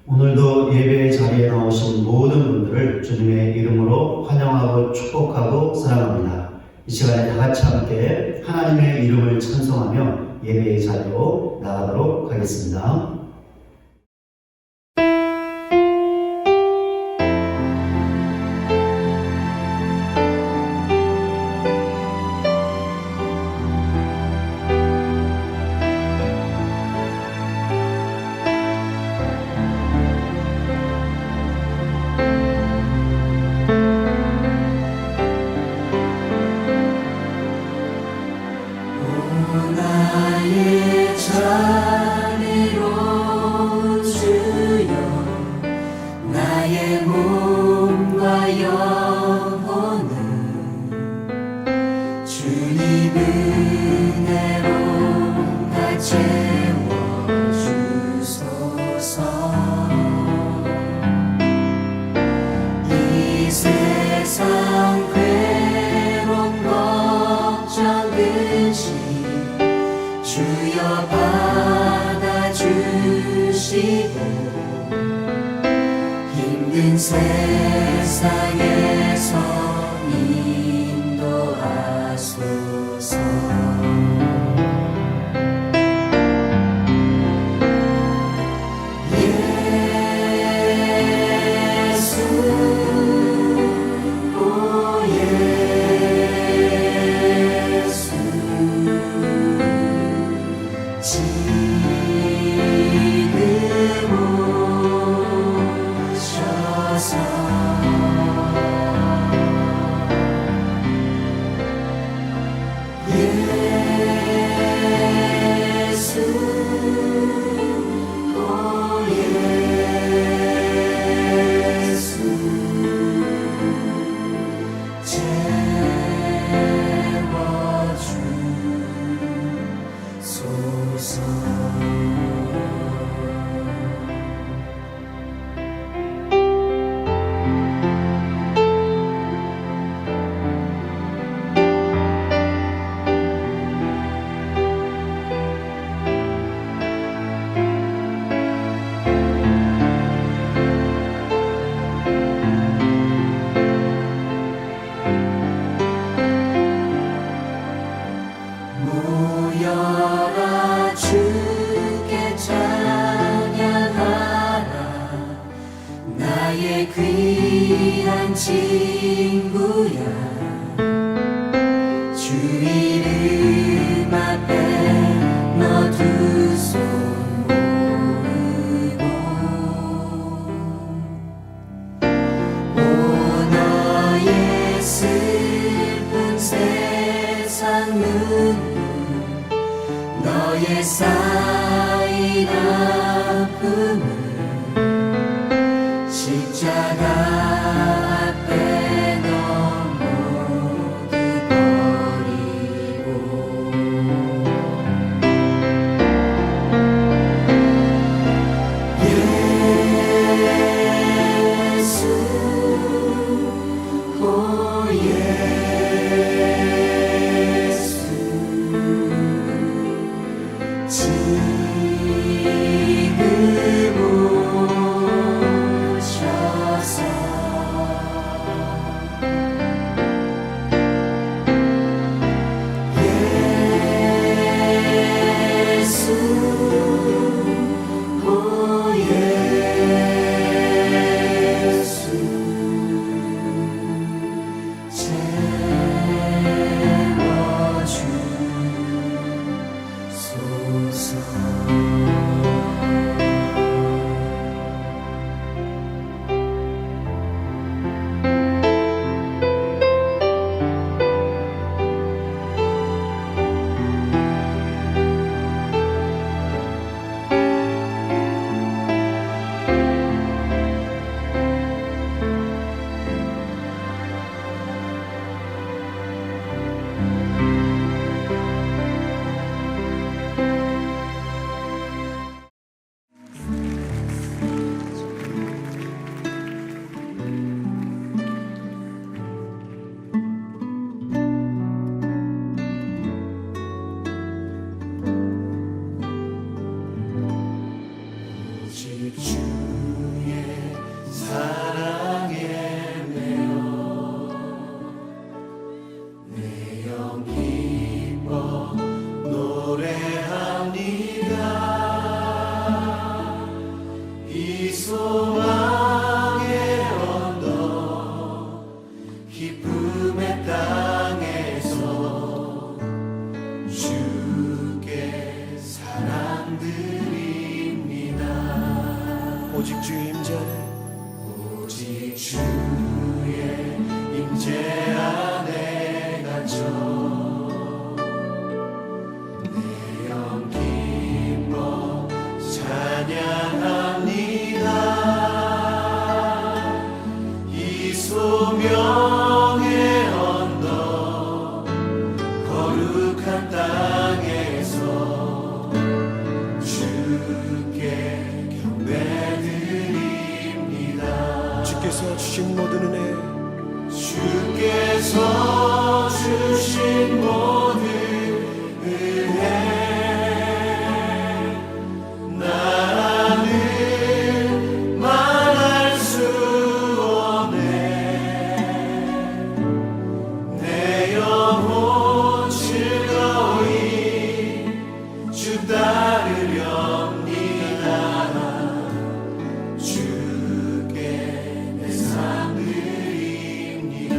오늘도 예배 자리에 나오신 모든 분들을 주님의 이름으로 환영하고 축복하고 사랑합니다. 이 시간에 다 같이 함께 하나님의 이름을 찬송하며 예배의 자리로 나가도록 하겠습니다. 나의 자비로운 주여, 나의 몸과 영혼을 주님 은혜로 다 채워주소서. 이 세상 괴로움 걱정 근심 주여 받아주시고 힘든 세상에서 인도하소서. 지금 오셔서 나의 귀한 친구야 주 이름 앞에 너 두 손 모으고 오 너의 슬픈 세상 눈물 너의 쌓인 아픔을 십자가 앞에 너 모두 버리고 예수 오 예수 지금 오셔서 예수 오 예수 채워주소서 오직 주의 사랑에 매여 내 영 기뻐 노래합니다 이 소망의 언덕 기쁨의 땅에서 주께 사랑드립니다 오직 주의 임재 안에 오직 주의 임재 안에 갇혀 내 영 기뻐 찬양합니다 이 소명의 언덕 거룩한 땅에서 주께 경배드립니다 주께서 주신 모든 은혜 주께서 주신 모든 은혜 나는 말할 수 없네 내 영혼 즐거이 주 따르렵니다 주께 내 삶 드립니다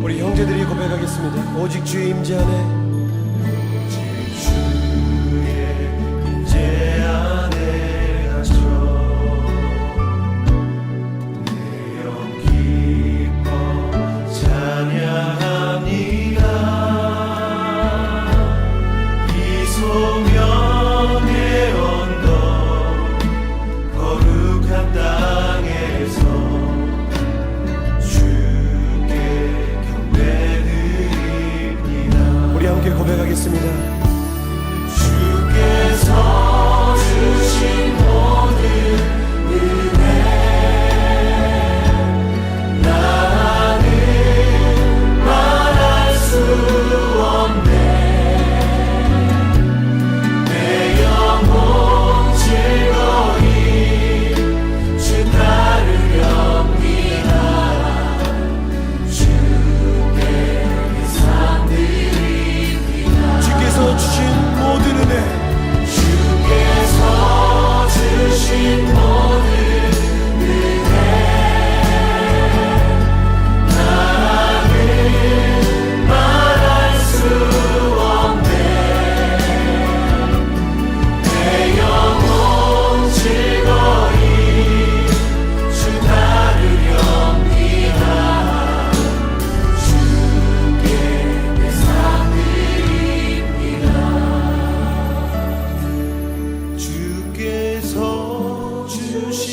우리 형제들이 고백하겠습니다. 오직 주의 임재 안에 주의 임재 안에 갇혀 내 영 기뻐 찬양합니다 이 소명의 언덕 거룩한 땅에서 주께 경배드립니다 우리 함께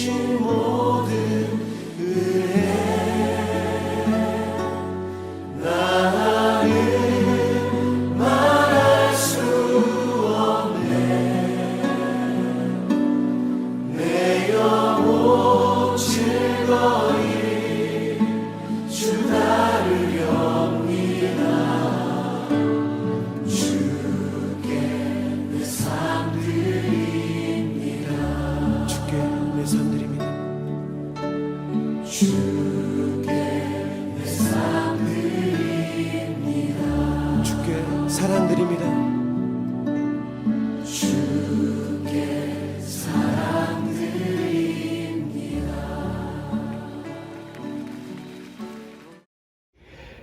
주신 모든 은혜 나는 말할 수 없네 내 영혼 즐거이 주 따르렵니다 주께 내 삶 드립니다 주께 내 삶 드립니다. 주께 내 삶 드립니다 주께 사랑 드립니다. 주께 사랑 드립니다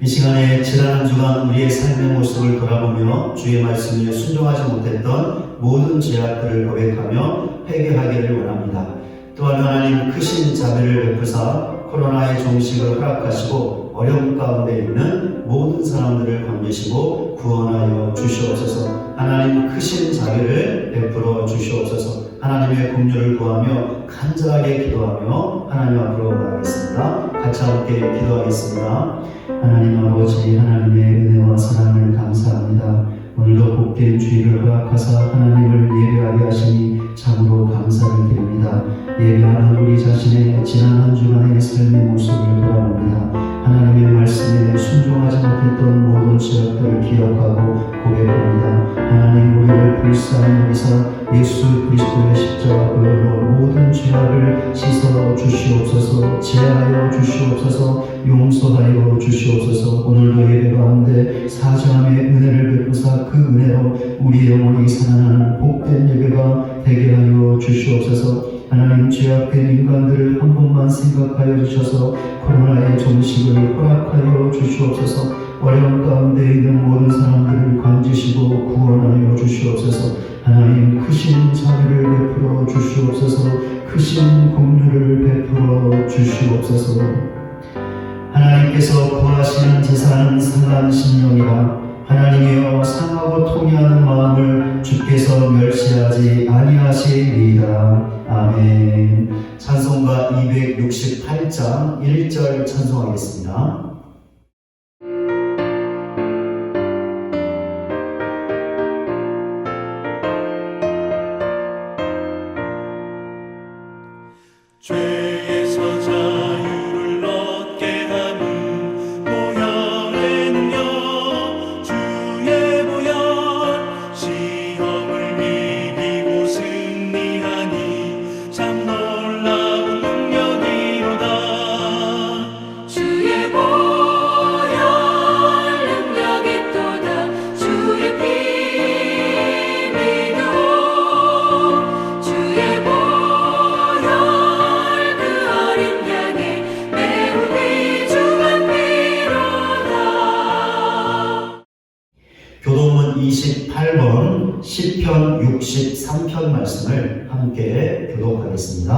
이 시간에 지난 한 주간 우리의 삶의 모습을 돌아보며 주의 말씀에 순종하지 못했던 모든 죄악들을 고백하며 회개하기를 원합니다. 또한 하나님 크신 자비를 베푸사 코로나의 종식을 허락하시고 어려움 가운데 있는 모든 사람들을 건지시고 구원하여 주시옵소서. 하나님 크신 자비를 베풀어 주시옵소서. 하나님의 긍휼을 구하며 간절하게 기도하며 하나님 앞으로 나가겠습니다. 같이 함께 기도하겠습니다. 하나님 아버지, 하나님의 은혜와 사랑을 감사합니다. 오늘도 복된 주일을 허락하사 하나님을 예배하게 하시니 참으로 감사를 드립니다. 예배하는 우리 자신의 지난 한 주간의 삶의 모습을 돌아봅니다. 하나님의 말씀에 순종하지 못했던 모든 죄악들을 기억하고 고백합니다. 하나님 우리를 불쌍히 여기사 예수 그리스도의 십자가 보혈로 모든 죄악을 씻어 주시옵소서. 제하여 주시옵소서. 용서하여 주시옵소서. 오늘도 예배 가운데 사정함의 은혜를 베푸사 그 은혜로 우리 영혼이 살아나는 복된 예배가 되게 하여 주시옵소서. 하나님 죄악된 인간들을 한 번만 생각하여 주셔서 코로나의 종식을 허락하여 주시옵소서. 어려움 가운데 있는 모든 사람들을 건지시고 구원하여 주시옵소서. 하나님 크신 자비를 베풀어 주시옵소서. 크신 긍휼을 베풀어 주시옵소서. 하나님께서 구하시는 제사는 상한 심령이라. 하나님이여 상하고 통회하는 마음을 주께서 멸시하지 아니하시리이다. 아멘. 찬송가 268장 1절 찬송하겠습니다. 죄에서 자유를 얻게 하는 보혈의 능력 주의 보혈 시험을 이기고 승리하니 참 놀라운 능력이로다 주의 보혈 능력이 또다 주의 피 믿어 주의 보혈 그 어린 양의 매우 귀중한 피로다 교도문 28번 시편 63편 말씀을 함께 교독하겠습니다.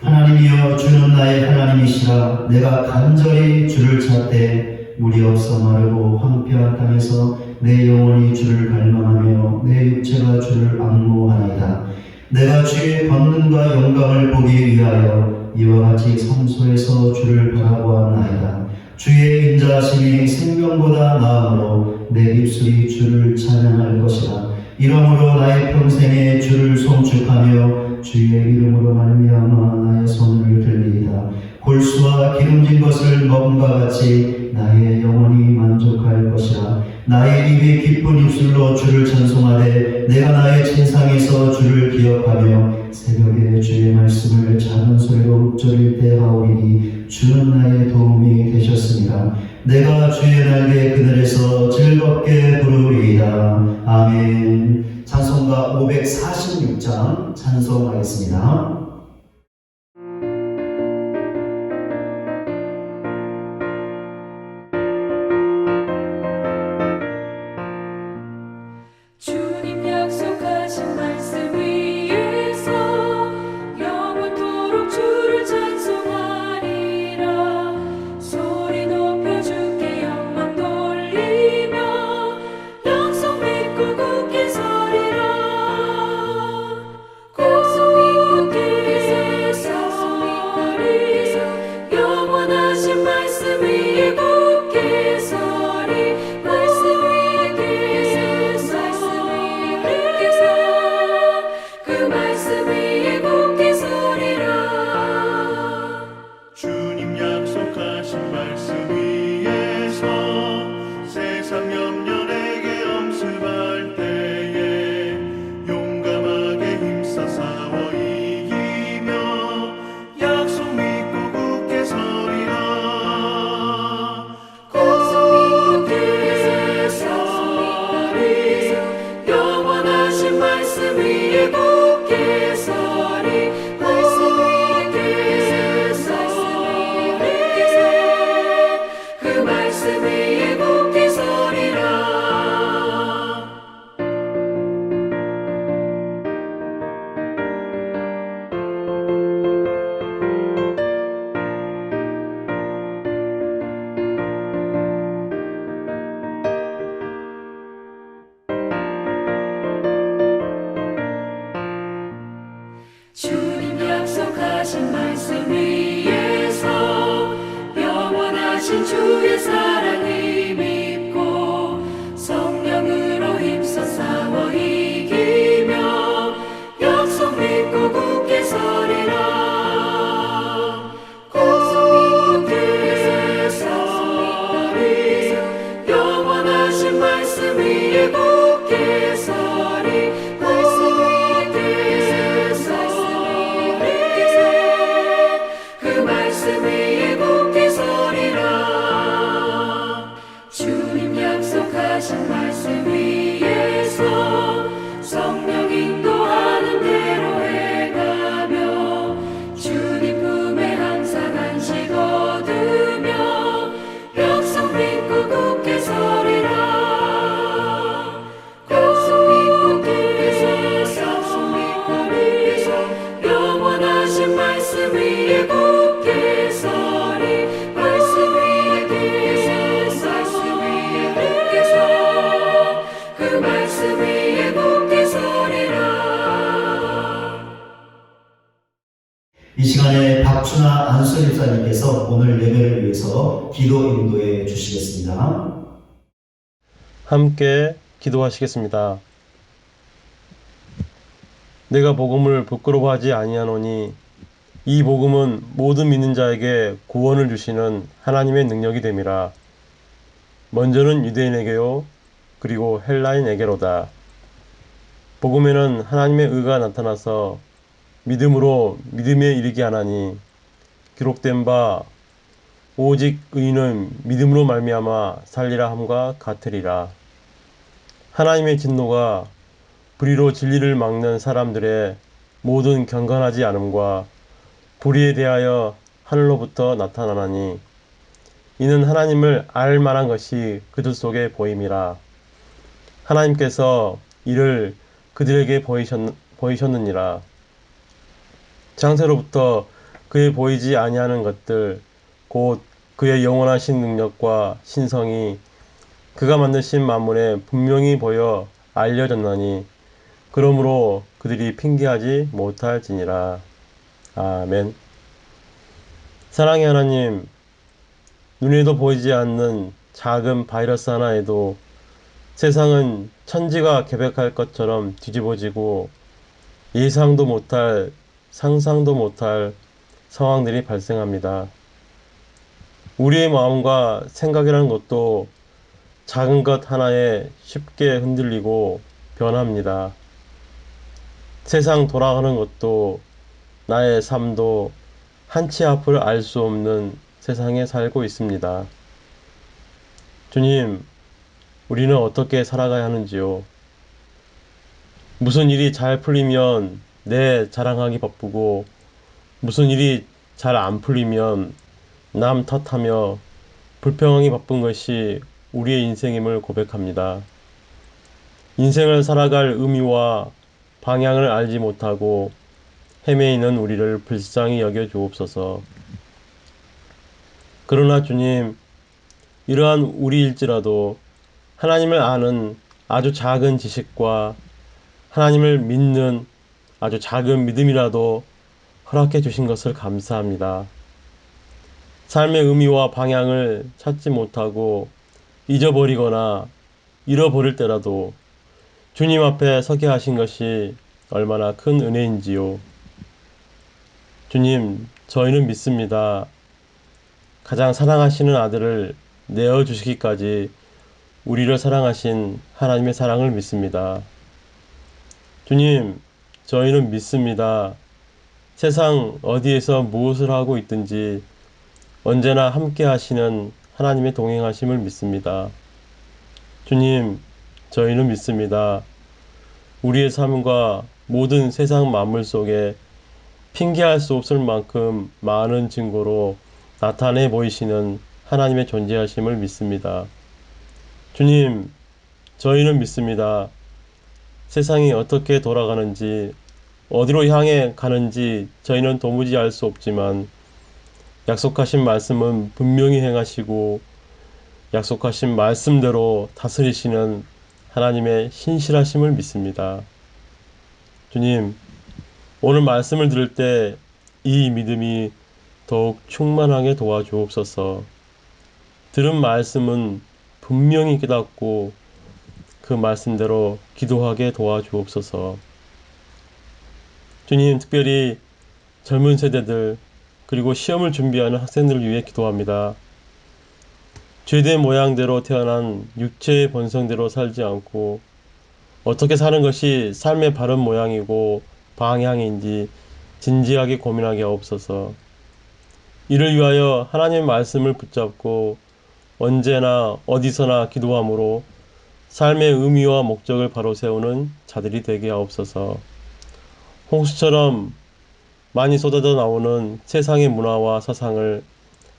하나님이여 주는 나의 하나님이시라. 내가 간절히 주를 찾되 물이 없어 마르고 황폐한 땅에서 내 영혼이 주를 갈망하며 내 육체가 주를 앙모하나이다. 내가 주의 권능과 영광을 보기 위하여 이와 같이 성소에서 주를 바라보았나이다. 주의 인자하심이 생명보다 나으므로 내 입술이 주를 찬양할 것이라. 이러므로 나의 평생에 주를 송축하며 주의 이름으로 말미암아 나의 손을 들리이다. 골수와 기름진 것을 먹음과 같이 나의 영혼이 만족할 것이라. 나의 입이 기쁜 입술로 주를 찬송하되 내가 나의 진상에서 주를 기억하며 새벽에 주의 말씀을 작은 소리로 읊조릴 때가 오리니 주는 나의 도움이 되셨습니다. 내가 주의 날개 그늘에서 즐겁게 부르리이다. 아멘. 찬송가 546장 찬송하겠습니다. 주님 약속하신 말씀 위에서 영원토록 주를 찬송하리라. 소리 높여 주께 영광 돌리며 약속 믿고 굳게 서리라. 약속 믿고 굳게 약속하신 말씀 위에서 영원하신 주의 사랑을 믿고 성령으로 힘써 싸워 이기며 약속 믿고 굳게 서리라. 굳게 서리 영원하신 말씀 위에 굳게 서리. 굳게 서리 그 말씀 위에 굳게 서리라. 주님 약속하신 말씀 위에서 성령 인도하는 대로 행하며 주님 품에 항상 안식 얻으며 약속 믿고 굳게 서리라. 약속 믿고 굳게 서리 영원하신 말씀 위에 굳게 서리. 말씀 위에 굳게 서 그 말씀 위에 굳게 서리라. 이 시간에 박준하 안수 집사님께서 오늘 예배를 위해서 기도 인도해 주시겠습니다. 함께 기도하시겠습니다. 내가 복음을 부끄러워하지 아니하노니 이 복음은 모든 믿는 자에게 구원을 주시는 하나님의 능력이 됨이라. 먼저는 유대인에게요 그리고 헬라인에게로다. 복음에는 하나님의 의가 나타나서 믿음으로 믿음에 이르게 하나니 기록된 바 오직 의인은 믿음으로 말미암아 살리라 함과 같으리라. 하나님의 진노가 불의로 진리를 막는 사람들의 모든 경건하지 않음과 불의에 대하여 하늘로부터 나타나나니 이는 하나님을 알 만한 것이 그들 속에 보임이라. 하나님께서 이를 그들에게 보이셨느니라. 창세로부터 그의 보이지 아니하는 것들 곧 그의 영원하신 능력과 신성이 그가 만드신 만물에 분명히 보여 알려졌나니 그러므로 그들이 핑계하지 못할지니라. 아멘. 사랑의 하나님, 눈에도 보이지 않는 작은 바이러스 하나에도 세상은 천지가 개벽할 것처럼 뒤집어지고 예상도 못할, 상상도 못할 상황들이 발생합니다. 우리의 마음과 생각이라는 것도 작은 것 하나에 쉽게 흔들리고 변합니다. 세상 돌아가는 것도 나의 삶도 한치 앞을 알 수 없는 세상에 살고 있습니다. 주님, 우리는 어떻게 살아가야 하는지요? 무슨 일이 잘 풀리면 내 자랑하기 바쁘고 무슨 일이 잘 안 풀리면 남 탓하며 불평하기 바쁜 것이 우리의 인생임을 고백합니다. 인생을 살아갈 의미와 방향을 알지 못하고 헤매이는 우리를 불쌍히 여겨 주옵소서. 그러나 주님, 이러한 우리일지라도 하나님을 아는 아주 작은 지식과 하나님을 믿는 아주 작은 믿음이라도 허락해 주신 것을 감사합니다. 삶의 의미와 방향을 찾지 못하고 잊어버리거나 잃어버릴 때라도 주님 앞에 서게 하신 것이 얼마나 큰 은혜인지요. 주님, 저희는 믿습니다. 가장 사랑하시는 아들을 내어주시기까지 우리를 사랑하신 하나님의 사랑을 믿습니다. 주님, 저희는 믿습니다. 세상 어디에서 무엇을 하고 있든지 언제나 함께 하시는 하나님의 동행하심을 믿습니다. 주님, 저희는 믿습니다. 우리의 삶과 모든 세상 만물 속에 핑계할 수 없을 만큼 많은 증거로 나타내 보이시는 하나님의 존재하심을 믿습니다. 주님, 저희는 믿습니다. 세상이 어떻게 돌아가는지, 어디로 향해 가는지 저희는 도무지 알 수 없지만 약속하신 말씀은 분명히 행하시고 약속하신 말씀대로 다스리시는 하나님의 신실하심을 믿습니다. 주님, 오늘 말씀을 들을 때 이 믿음이 더욱 충만하게 도와주옵소서. 들은 말씀은 분명히 깨닫고 그 말씀대로 기도하게 도와주옵소서. 주님, 특별히 젊은 세대들 그리고 시험을 준비하는 학생들을 위해 기도합니다. 죄된 모양대로 태어난 육체의 본성대로 살지 않고 어떻게 사는 것이 삶의 바른 모양이고 방향인지 진지하게 고민하게 하옵소서. 이를 위하여 하나님의 말씀을 붙잡고 언제나 어디서나 기도함으로 삶의 의미와 목적을 바로 세우는 자들이 되게 하옵소서. 홍수처럼 많이 쏟아져 나오는 세상의 문화와 사상을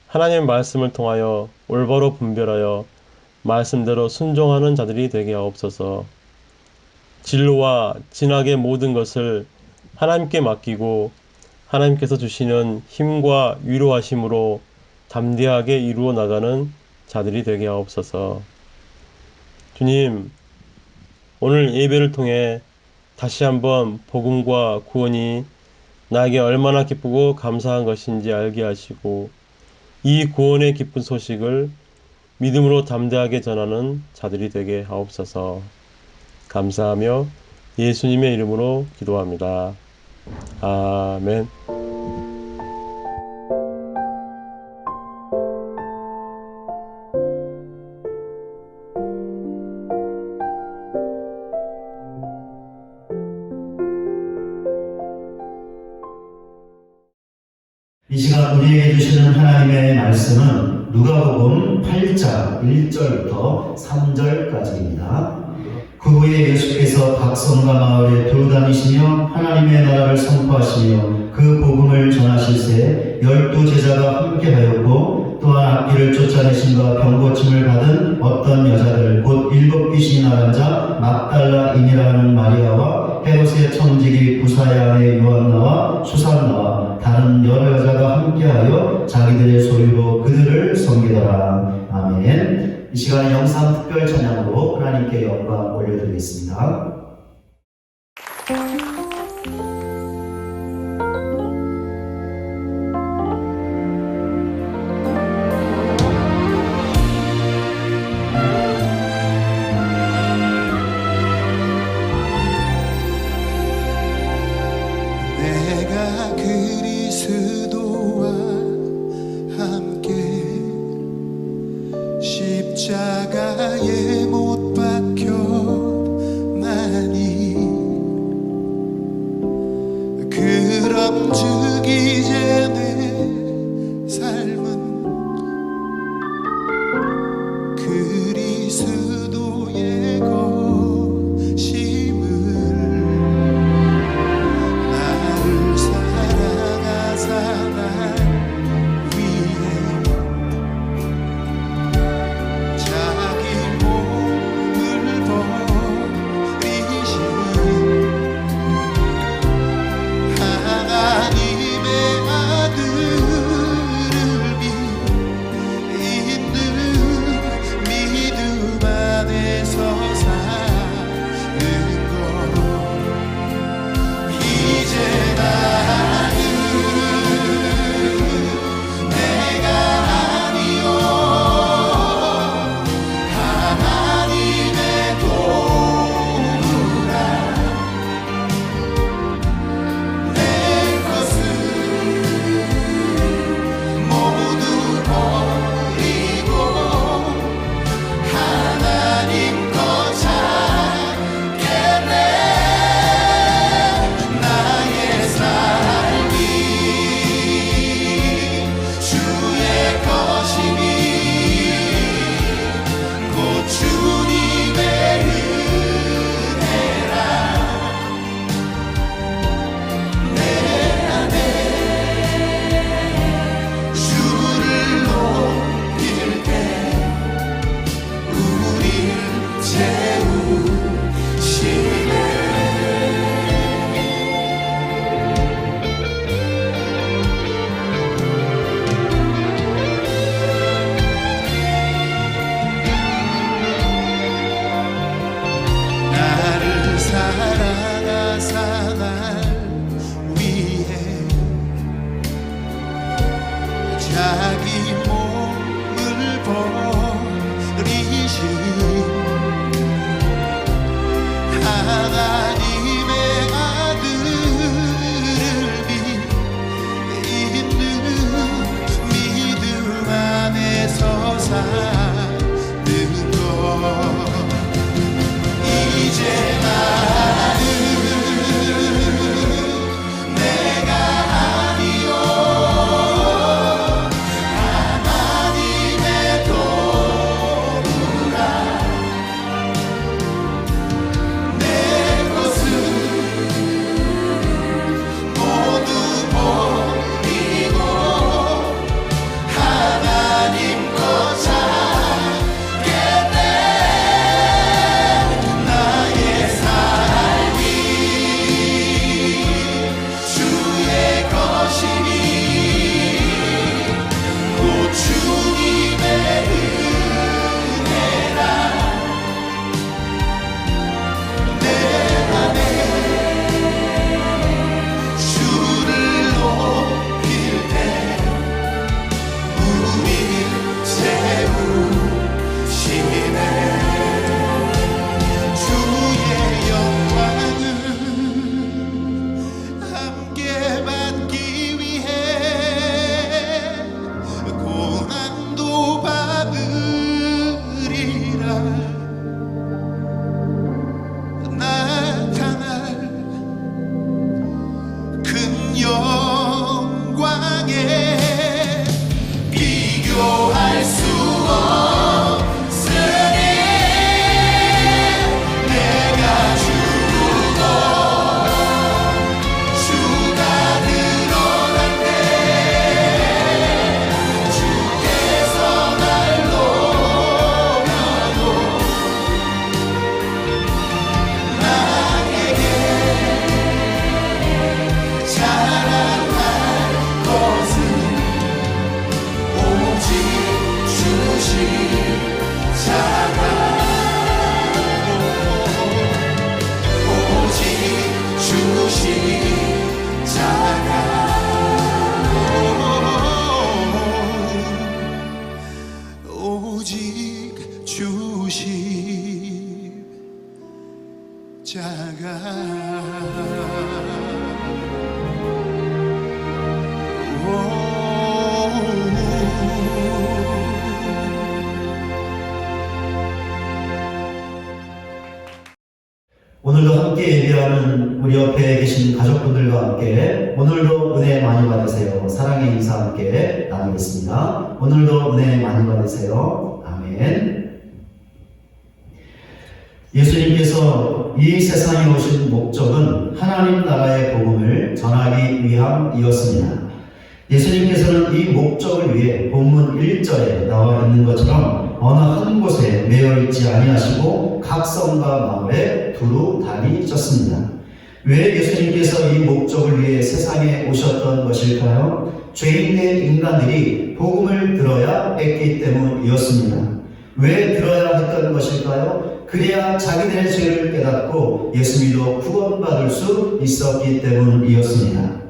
하나님의 말씀을 통하여 올바로 분별하여 말씀대로 순종하는 자들이 되게 하옵소서. 진로와 진학의 모든 것을 하나님께 맡기고 하나님께서 주시는 힘과 위로하심으로 담대하게 이루어 나가는 자들이 되게 하옵소서. 주님, 오늘 예배를 통해 다시 한번 복음과 구원이 나에게 얼마나 기쁘고 감사한 것인지 알게 하시고 이 구원의 기쁜 소식을 믿음으로 담대하게 전하는 자들이 되게 하옵소서. 감사하며 예수님의 이름으로 기도합니다. 아멘. 이 시간 우리에게 주시는 하나님의 말씀은 누가복음 8장 1절부터 3절까지입니다. 그 후에 예수께서 각성과 마을에 돌아다니시며 하나님의 나라를 선포하시며 그 복음을 전하실새 12 제자가 함께하였고 또한 악기를 쫓아내심과 병고침을 받은 어떤 여자들 곧 7 귀신이 나간 자 막달라인이라 하는 마리아와 헤롯의 청지기 부사의 아내 요한나와 수산나와 다른 여러 여자가 함께하여 자기들의 소리로 그들을 섬기더라. 아멘. 이 시간 영상 특별 찬양으로 하나님께 영광 올려드리겠습니다. 내가 그리스도와 함께 십자가에 못 박혀 나의 자기 몸을 버리신 하나님의 아들을 믿는 믿음 안에서 사는 것 이제 나는 내가 아니요 하나님의 도구라 내 것은 모두 버리고 하나님 것 찾겠네 나의 삶이 주의 것이니 곧 주님의 은혜라 내 맘에 주를 높일 때 우리 세우시네 주의 영광을 함께 받기 위해 고난도 받으리라 나타날 큰 영광에 비교할 수 없으니 내가 죽고 주가 드러날 때 주께서 날 높여도 나에게 자랑할 것은 오직 주신 자가 오직 주신 자가 오직 주신 자가 오늘도 함께 예배하는 우리 옆에 계신 가족분들과 함께 오늘도 은혜 많이 받으세요. 사랑의 인사 함께 나누겠습니다. 오늘도 은혜 많이 받으세요. 아멘. 예수님께서 이 세상에 오신 목적은 하나님 나라의 복음을 전하기 위함이었습니다. 예수님께서는 이 목적을 위해 본문 1절에 나와 있는 것처럼 어느 한 곳에 매여 있지 아니하시고 각 성과 마을에 두루 다니셨습니다. 왜 예수님께서 이 목적을 위해 세상에 오셨던 것일까요? 죄인된 인간들이 복음을 들어야 했기 때문이었습니다. 왜 들어야 했던 것일까요? 그래야 자기들의 죄를 깨닫고 예수 믿어 구원받을 수 있었기 때문이었습니다.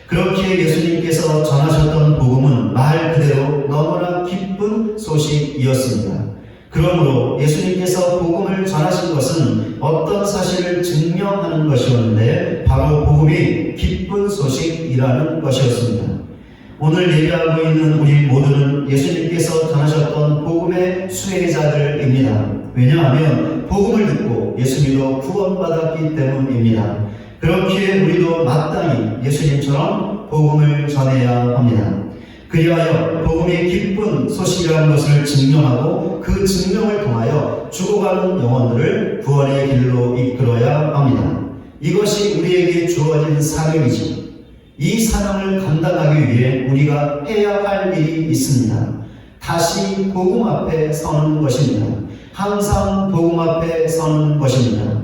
그렇게 예수님께서 전하셨던 복음은 말 그대로 너무나 기쁜 소식이었습니다. 그러므로 예수님께서 복음을 전하신 것은 어떤 사실을 증명하는 것이었는데 바로 복음이 기쁜 소식이라는 것이었습니다. 오늘 예배하고 있는 우리 모두는 예수님께서 전하셨던 복음의 수혜자들입니다. 왜냐하면 복음을 듣고 예수 믿어 구원받았기 때문입니다. 그렇기에 우리도 마땅히 예수님처럼 복음을 전해야 합니다. 그리하여 복음이 기쁜 소식이라는 것을 증명하고 그 증명을 통하여 죽어가는 영혼들을 구원의 길로 이끌어야 합니다. 이것이 우리에게 주어진 사명이죠. 이 사명을 감당하기 위해 우리가 해야 할 일이 있습니다. 다시 복음 앞에 서는 것입니다. 항상 복음 앞에 서는 것입니다.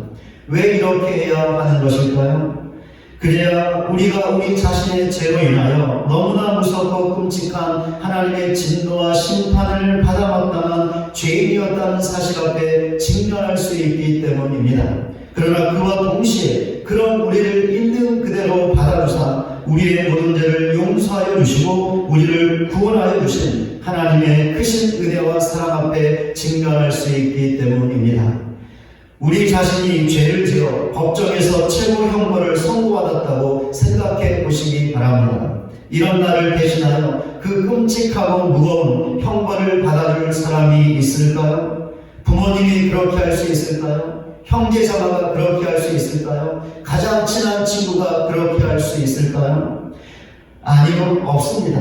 왜 이렇게 해야 하는 것일까요? 그래야 우리가 우리 자신의 죄로 인하여 너무나 무섭고 끔찍한 하나님의 진노와 심판을 받아 마땅한 죄인이었다는 사실 앞에 직면할 수 있기 때문입니다. 그러나 그와 동시에 그런 우리를 있는 그대로 받아주사 우리의 모든 죄를 용서하여 주시고 우리를 구원하여 주신 하나님의 크신 은혜와 사랑 앞에 증거할 수 있기 때문입니다. 우리 자신이 죄를 지어 법정에서 최고 형벌을 선고받았다고 생각해 보시기 바랍니다. 이런 나를 대신하여 그 끔찍하고 무거운 형벌을 받아줄 사람이 있을까요? 부모님이 그렇게 할 수 있을까요? 형제자매가 그렇게 할 수 있을까요? 가장 친한 친구가 그렇게 할 수 있을까요? 아니요, 없습니다.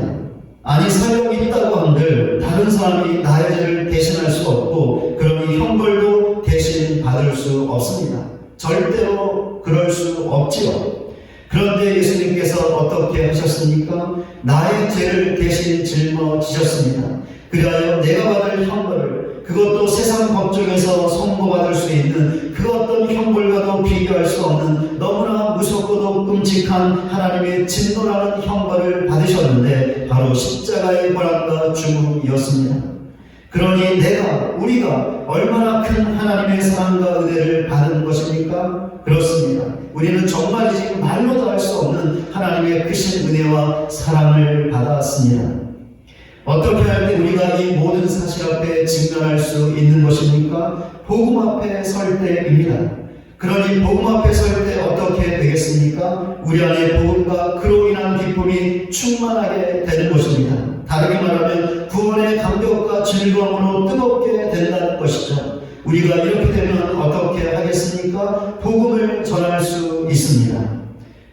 아니, 설령 있다고 한들 다른 사람이 나의 죄를 대신할 수 없고 그러니 형벌도 대신 받을 수 없습니다. 절대로 그럴 수 없지요. 그런데 예수님께서 어떻게 하셨습니까? 나의 죄를 대신 짊어지셨습니다. 그리하여 내가 받을 형벌을, 그것도 세상 법정에서 선고받을 수 있는 그 어떤 형벌과도 비교할 수 없는 너무나 무섭고도 끔찍한 하나님의 진노라는 형벌을 받으셨는데 바로 십자가의 고난과 죽음이었습니다. 그러니 우리가 얼마나 큰 하나님의 사랑과 은혜를 받은 것입니까? 그렇습니다. 우리는 정말이지 말로도 할 수 없는 하나님의 크신 은혜와 사랑을 받았습니다. 어떻게 할 때 우리가 이 모든 사실 앞에 증언할 수 있는 것입니까? 복음 앞에 설 때입니다. 그러니 복음 앞에 설 때 어떻게 되겠습니까? 우리 안에 복음과 그로 인한 기쁨이 충만하게 되는 것입니다. 다르게 말하면 구원의 감격과 즐거움으로 뜨겁게 된다는 것이죠. 우리가 이렇게 되면 어떻게 하겠습니까? 복음을 전할 수 있습니다.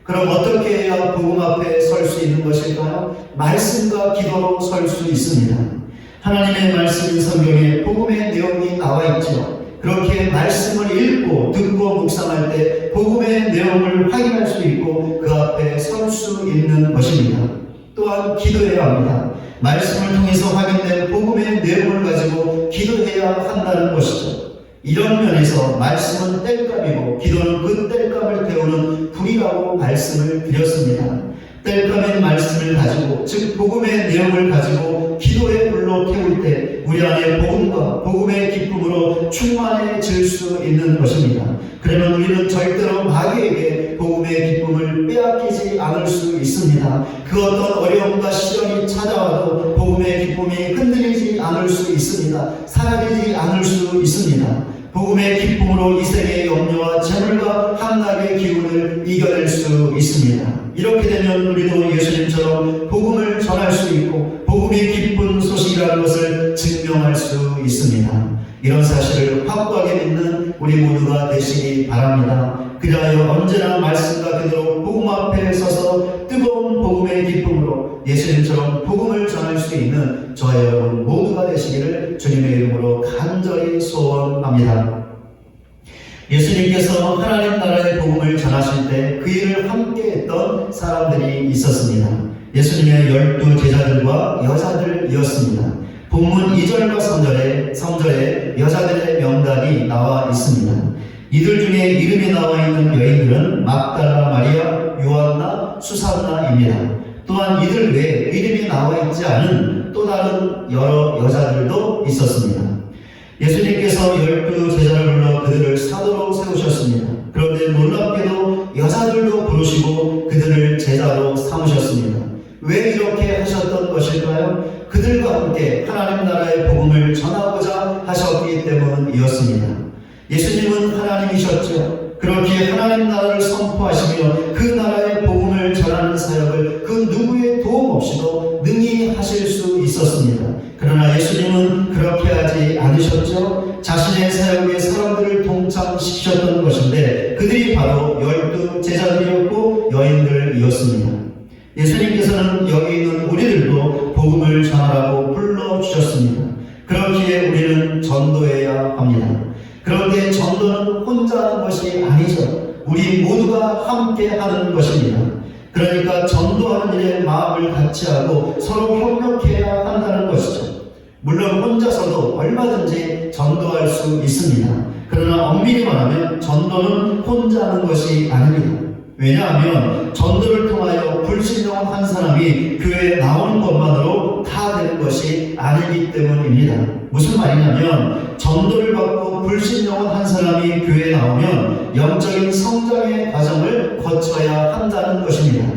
그럼 어떻게 해야 복음 앞에 설 수 있는 것일까요? 말씀과 기도로 설 수 있습니다. 하나님의 말씀인 성경에 복음의 내용이 나와 있죠. 그렇게 말씀을 읽고 듣고 묵상할 때 복음의 내용을 확인할 수 있고 그 앞에 설 수 있는 것입니다. 또한 기도해야 합니다. 말씀을 통해서 확인된 복음의 내용을 가지고 기도해야 한다는 것이죠. 이런 면에서 말씀은 땔감이고 기도는 그 땔감을 태우는 불이라고 말씀을 드렸습니다. 땔감인 말씀을 가지고, 즉 복음의 내용을 가지고 기도의 불로 태울 때 우리 안에 복음과 복음의 기쁨으로 충만해질 수 있는 것입니다. 그러면 우리는 절대로 마귀에게 복음의 기쁨을 빼앗기지 않을 수 있습니다. 그 어떤 어려움과 시련이 찾아와도 복음의 기쁨이 흔들리지 않을 수 있습니다. 사라지지 않을 수 있습니다. 복음의 기쁨으로 이 세계의 염려와 재물과 함락의 기운을 이겨낼 수 있습니다. 이렇게 되면 우리도 예수님처럼 복음을 전할 수 있고 복음이 기쁜 소식이라는 것을 증명할 수 있습니다. 이런 사실을 확고하게 믿는 우리 모두가 되시기 바랍니다. 그리하여 언제나 말씀과 그대로 복음 앞에 서서 뜨거운 복음의 기쁨으로 예수님처럼 복음을 전할 수 있는 저와 여러분 모두가 되시기를 주님의 이름으로 간절히 소원합니다. 예수님께서 하나님 나라의 복음을 전하실 때 그 일을 함께 했던 사람들이 있었습니다. 예수님의 12 제자들과 여자들이었습니다. 본문 2절과 3절에 여자들의 명단이 나와 있습니다. 이들 중에 이름이 나와 있는 여인들은 막달라 마리아, 요한나, 수산나입니다. 또한 이들 외에 이름이 나와 있지 않은 또 다른 여러 여자들도 있었습니다. 예수님께서 12 제자를 불러 그들을 사도로 세우셨습니다. 그런데 놀랍게도 여자들도 부르시고 그들을 제자로 삼으셨습니다. 왜 이렇게 하셨던 것일까요? 그들과 함께 하나님 나라의 복음을 전하고자 하셨기 때문이었습니다. 예수님은 하나님이셨죠. 그렇게 하나님 나라를 선포하시며 그 나라의 복음을 전하는 사역을 그 누구의 도움 없이도 능히 하실 수 있었습니다. 그러나 예수님은 그렇게 하지 않으셨죠. 자신의 사역에 사람들을 동참시키셨던 것인데 그들이 바로 12 제자들이었고 여인들이었습니다. 예수님께서는 여기 있는 우리들도 복음을 전하라고 불러주셨습니다. 그렇기에 우리는 전도해야 합니다. 그런데 전도는 혼자 하는 것이 아니죠. 우리 모두가 함께 하는 것입니다. 그러니까 전도하는 일에 마음을 같이 하고 서로 협력해야 한다는 것이죠. 물론 혼자서도 얼마든지 전도할 수 있습니다. 그러나 엄밀히 말하면 전도는 혼자 하는 것이 아닙니다. 왜냐하면 전도를 통하여 불신령한 한 사람이 교회에 나오는 것만으로 다 되는 것이 아니기 때문입니다. 무슨 말이냐면 전도를 받고 불신령한 한 사람이 교회에 나오면 영적인 성장의 과정을 거쳐야 한다는 것입니다.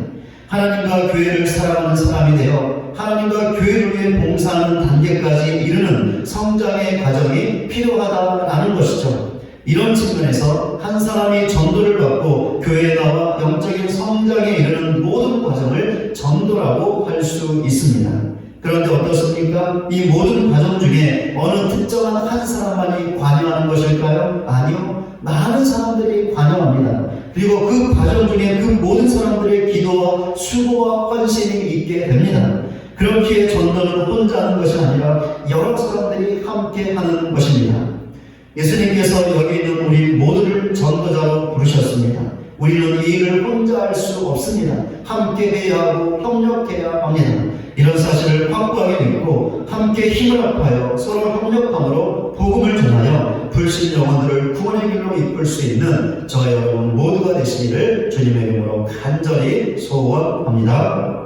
하나님과 교회를 사랑하는 사람이 되어 하나님과 교회를 위해 봉사하는 단계까지 이르는 성장의 과정이 필요하다라는 것이죠. 이런 측면에서 한 사람이 전도를 받고 교회에 나와 영적인 성장에 이르는 모든 과정을 전도라고 할 수 있습니다. 그런데 어떻습니까? 이 모든 과정 중에 어느 특정한 한 사람만이 관여하는 것일까요? 아니요. 많은 사람들이 관여합니다. 그리고 그 과정 중에 그 모든 사람들의 기도와 수고와 헌신이 있게 됩니다. 그렇기에 전도는 혼자 하는 것이 아니라 여러 사람들이 함께 하는 것입니다. 예수님께서 여기 있는 우리 모두를 전도자로 부르셨습니다. 우리는 이 일을 혼자 할 수 없습니다. 함께 해야 하고 협력해야 합니다. 이런 사실을 확고하게 믿고 함께 힘을 합하여 서로 협력함으로 복음을 전하여 불신 영혼들을 구원의 길로 이끌 수 있는 저와 여러분 모두가 되시기를 주님의 이름으로 간절히 소원합니다.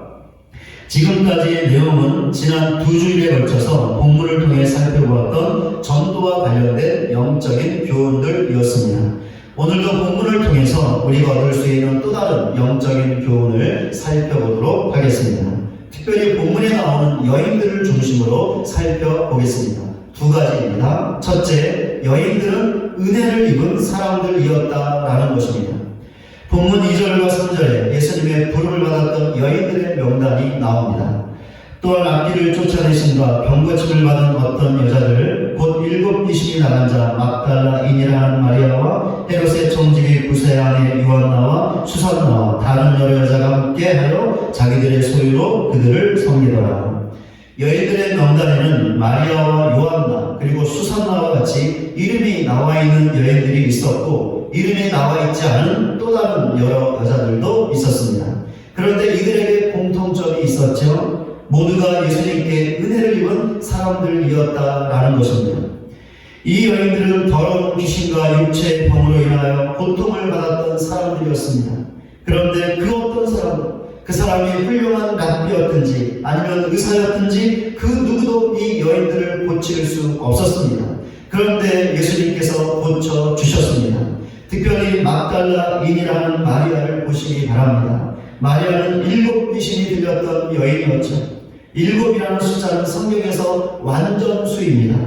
지금까지의 내용은 지난 2주일에 걸쳐서 본문을 통해 살펴보았던 전도와 관련된 영적인 교훈들이었습니다. 오늘도 본문을 통해서 우리가 얻을 수 있는 또 다른 영적인 교훈을 살펴보도록 하겠습니다. 특별히 본문에 나오는 여인들을 중심으로 살펴보겠습니다. 두 가지입니다. 첫째, 여인들은 은혜를 입은 사람들이었다라는 것입니다. 본문 2절과 3절에 예수님의 부름을 받았던 여인들의 명단이 나옵니다. 또한 악기를 쫓아내신과 병고침을 받은 어떤 여자들, 곧 7 귀신이 나간 자 막달라인이라는 마리아와 헤롯의 청지기 구세 아내 요한나와 수산나와 다른 여러 여자가 함께하여 자기들의 소유로 그들을 섬기더라. 여인들의 명단에는 마리아와 요한나 그리고 수산나와 같이 이름이 나와 있는 여인들이 있었고, 이름이 나와 있지 않은 또 다른 여러 여자들도 있었습니다. 그런데 이들에게 공통점이 있었죠. 모두가 예수님께 은혜를 입은 사람들이었다라는 것입니다. 이 여인들은 더러운 귀신과 육체의 병으로 인하여 고통을 받았던 사람들이었습니다. 그런데 그 어떤 사람도, 그 사람이 훌륭한 랍비였든지 아니면 의사였든지 그 누구도 이 여인들을 고칠 수 없었습니다. 그런데 예수님께서 고쳐주셨습니다. 특별히 막달라인이라는 마리아를 보시기 바랍니다. 마리아는 7 귀신이 들렸던 여인이었죠. 7이라는 숫자는 성경에서 완전수입니다.